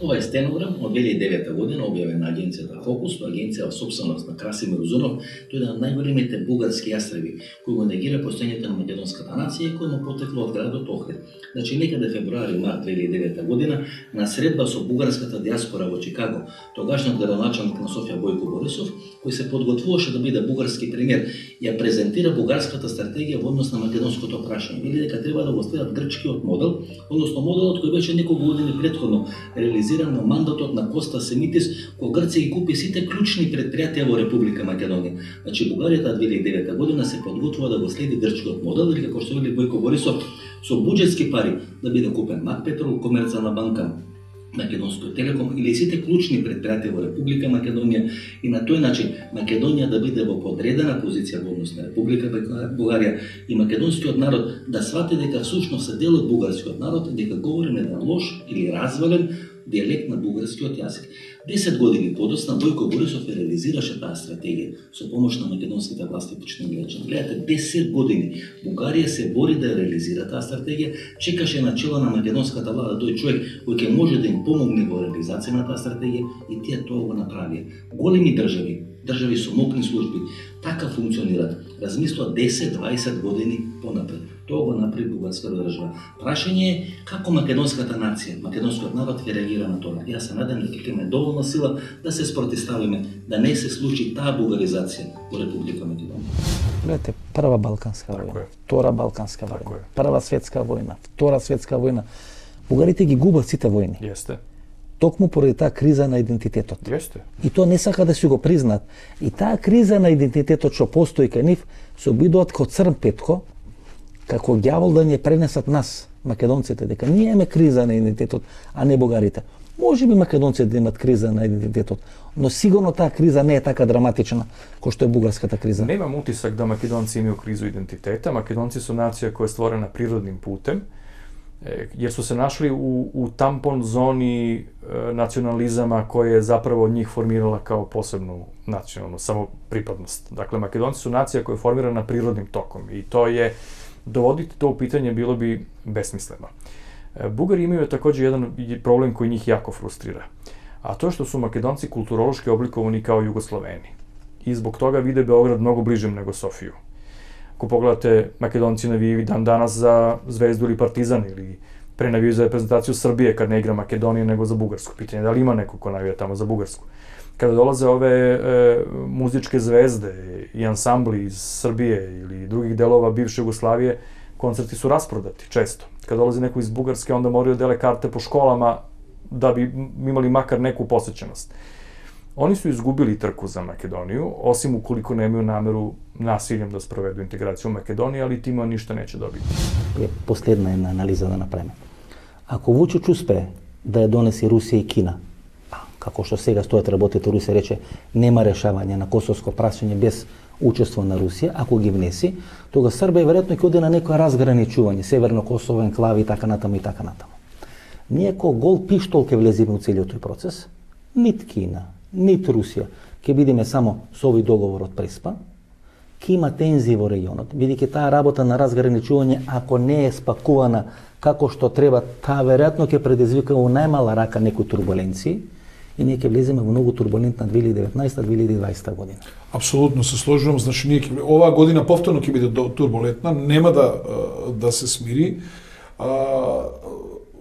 Ова е стенограм од 2009 година, објавен на агенцијата Фокус, агенција во собственост на Красимир Узунов, тој е еден од најголемите бугарски јастреби, кој го негира постоењето на македонската нација и кој му потекло од градот Охрид. Значи некаде февруари-март 2009 година, на средба со бугарската диаспора во Чикаго, тогашниот градоначалник на Софија Бојко Борисов, кој се подготвуваше да биде бугарски премиер, ја презентира бугарската стратегија во однос на македонското прашање. Вели дека треба да го следат грчкиот модел, односно моделот кој беше неколку години претходно реализиран во мандатот на Коста Семитис, кога Грција ги купи сите клучни предпријатија во Република Македонија. Значи Бугаријата 2009 година се подготвува да го следи грчкиот модел, или како што вели Бојко Борисов, со буџетски пари да биде купен Мак Петрол, Комерцијална банка, Македонскиот телеком или сите клучни предпријатија во Република Македонија и на тој начин Македонија да биде во подредена позиција во однос на Република Бугарија и македонскиот народ да свати дека всушност се дел од бугарскиот народ, дека говориме еден лош или развален дијалект на бугарскиот јазик. 10 години подоцна Бојко Борисов реализираше таа стратегија со помош на македонските власти, почнени гледачи. Гледате, 10 години Бугарија се бори да реализира таа стратегија, чекаше на чело на македонската влада тој човек кој ќе може да им помогне во реализација на таа стратегија и тие тоа го направија. Големи држави со мокни служби, така функционираат, размислуваат 10-20 години понапред. Тоа го направи бугарската држава. Прашање е како македонската нација, македонскиот народ ќе реагира на тоа. Јас се надам дека ќе имаме доволна сила да се спротивставиме, да не се случи таа бугаризација во Република Македонија. Гледате, прва Балканска војна, втора Балканска војна, прва светска војна, втора светска војна. Бугарите ги губат сите војни. Јесте. Токму поради таа криза на идентитетот. Јесте. И тоа не сака да си го признат. И таа криза на идентитетот што постои кај нив се обидуваат како црн петко, како ѓавол да ни пренесат нас, македонците, дека ние имаме криза на идентитетот, а не бугарите. Може би македонците да имат криза на идентитетот, но сигурно таа криза не е така драматична кој што е бугарската криза. Немам утисак да македонци имају кризу идентитета. Македонци су нација која е створена природним путем, jer su se našli u tampon zoni nacionalizama koja je zapravo njih formirala kao posebnu nacionalnu samopripadnost. Dakle, Makedonci su nacija koja je formirana prirodnim tokom i to je, dovoditi to u pitanje bilo bi besmisleno. Bugari imaju takođe jedan problem koji njih jako frustrira, a to je što su Makedonci kulturološki oblikovani kao Jugosloveni i zbog toga vide Beograd mnogo bližem nego Sofiju. Ako pogledate, Makedonci navijaju dan danas za Zvezdu ili Partizan ili pre navijaju za reprezentaciju Srbije kad ne igra Makedonije nego za Bugarsku. Pitanje je da li ima neko ko navija tamo za Bugarsku. Kada dolaze ove muzičke zvezde i ansambli iz Srbije ili drugih delova bivše Jugoslavije, koncerti su rasprodati često. Kada dolazi neko iz Bugarske, onda moraju dele karte po školama da bi imali makar neku posećenost. Oni su izgubili trku za Makedoniju, osim ukoliko nemaju nameru nasiljem da sprovedu integraciju u Makedoniji, ali tima ništa neće dobiti. Последна една анализа да направиме. Ако Вучич успее да ја донеси Русија и Кина, како што сега стојат работите, Русија рече нема решавање на косовско прашање без учество на Русија, ако ги внеси, тога Србија веројатно ќе оде на некоја разграничување, Северно Косово, енклави и така натаму и така натаму. Ние ко гол пиштол ќе влеземе у целиот тој процес, нит Кина, нит Русија, ќе бидеме само со овој договор од Преспа, ќе има тензии во регионот, бидејќи таа работа на разграничување, ако не е спакувана како што треба, таа веројатно ќе предизвика у најмала рака некои турбуленции и ние ќе влеземе во многу турбулентна 2019-2020 година. Апсолутно се сложувам, значи ние оваа година повторно ќе биде турбулентна, нема да се смири.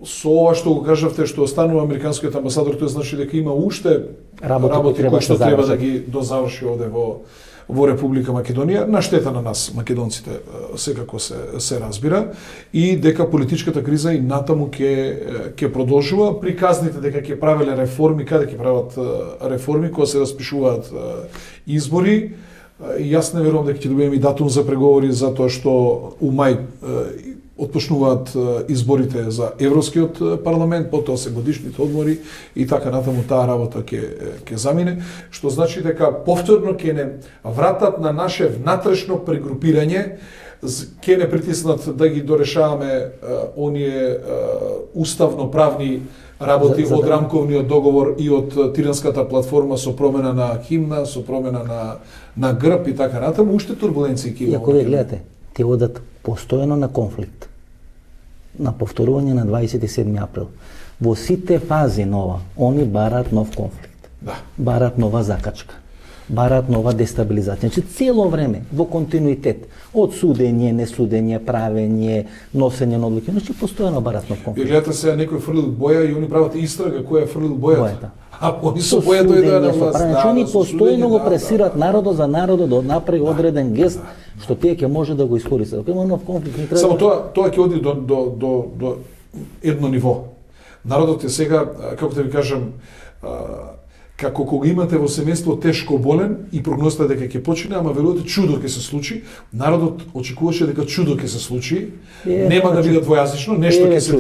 Со ова што го кажавте, што останува американскиот амбасадор, тоа значи дека има уште работи кои што треба да ги дозаврши овде во Република Македонија, на штета на нас, македонците, секако се разбира, и дека политичката криза и натаму ќе продолжува, приказните дека ќе правеле реформи, каде ќе прават реформи, кога се распишуваат избори. Јас не верувам дека ќе добиеме и датум за преговори, затоа што у мај отпочнуваат изборите за Европскиот парламент, потоа се годишните одмори и така натаму таа работа ќе замине, што значи дека повторно ќе не вратат на наше внатрешно прегрупирање, ќе не притиснат да ги дорешаваме оние уставно правни работи од рамковниот договор и од Тиранската платформа со промена на химна, со промена на грб и така натаму, уште турбуленции ќе има. И ако вие гледате, те одат постојано на конфликт, на повторување на 27 април. Во сите фази нова, они бараат нов конфликт. Да. Бараат нова закачка. Бараат нова дестабилизација. Значи цело време во континуитет од судење, несудење, правење, носење на одлуки, значи постојано бараат нов конфликт. Гледате сега некој фрлил боја и они прават истрага кој е фрлил бојата. А они со Со бојата дојдоа на судење, со власт. правење, они постојано го пресират народот за народот да направи одреден гест што тие ќе може да го искористат. Ако има нов конфликт, не треба. Само тоа ќе оди до едно ниво. Народот е сега, како да ви кажам, како кога имате во семејство тешко болен и прогнозата дека ќе почине, ама верувате чудо ќе се случи, народот очекуваше дека чудо ќе се случи, нема да биде двојазично, нешто ќе се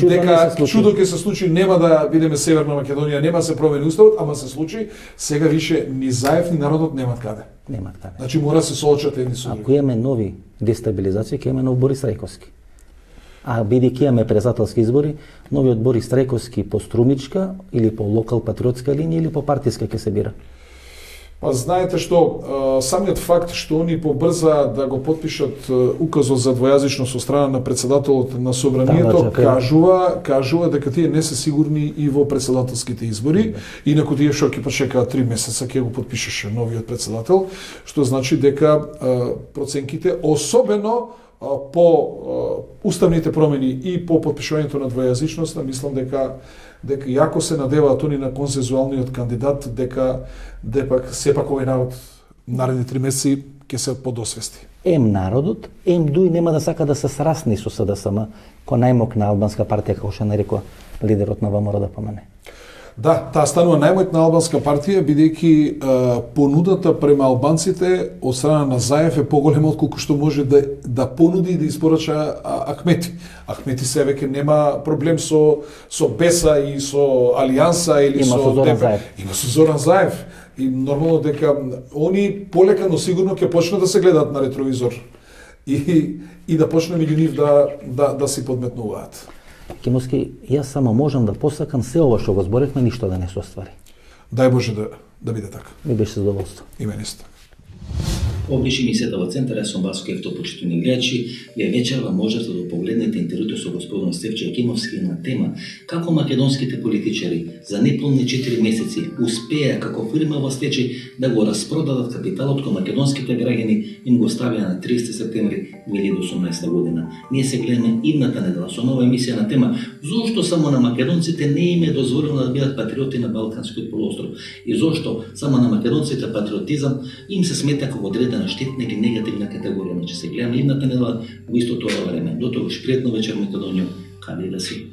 дека чудо ќе се случи, нема да бидеме Северна Македонија, нема се промени уставот, ама се случи, сега више ни Заев ни народот немат каде. Немат каде. Значи мора се соочат едни со други. Ако имаме нови дестабилизации, ќе имаме нов Борис Трајковски. А бидејќи имаме председателски избори, новиот Борис Трајковски по струмичка или по локал патриотска линија или по партиска ќе се бира? Па знаете што, самиот факт што они побрза да го потпишат указот за двојазичност од страна на председателот на собранието, кажува дека тие не се сигурни и во председателските избори, инаку тие што ќе почекаат 3 месеца ќе го потпишеше новиот председател, што значи дека проценките, особено по уставните промени и по потпишувањето на двојазичноста, мислам дека иако се надеваат они на консензуалниот кандидат, дека сепак овој народ наредни 3 месеци ќе се подосвести. Народот, дуј нема да сака да се срасни со СДСМ, кој најмокна албанска партија, како што нарекува лидерот на ВМРО да помене. Да, таа станува најмоćна албанска партија, бидејќи понудата према албанците од страна на Заев е поголема отколку што може да понуди и да испорача Ахмети. Ахмети се веќе нема проблем со Беса и со Алијанса или Има со Зоран Заев. Има со Зоран Заев. И нормално дека они полека, но сигурно ќе почнат да се гледаат на ретровизор и да почне меѓу нив да си подметнуваат. Кимовски, јас само можам да посакам се ова што го зборевме, ништо да не се оствари. Дај Боже да биде така. Ми беше задоволство. И мене исто. Ова беше емисијата во Центар, јас сум Васко Ефто, почитувани гледачи. Вие вечерва можете да погледнете интервјуто со господин Стефче Кимовски на тема како македонските политичари за неполни 4 месеци успеа како фирма во стечај да го распродадат капиталот кој македонските граѓани им го оставија на 30 септември 2018 година. Ние се гледаме идната недела со нова емисија на тема зошто само на македонците не им е дозволено да бидат патриоти на Балканскиот полуостров и зошто само на македонците патриотизам им се смета како одредена штетна или негативна категорија. Значи се гледаме идната недела во истото ова време. До тогаш пријатно вечер Македонија, каде да си.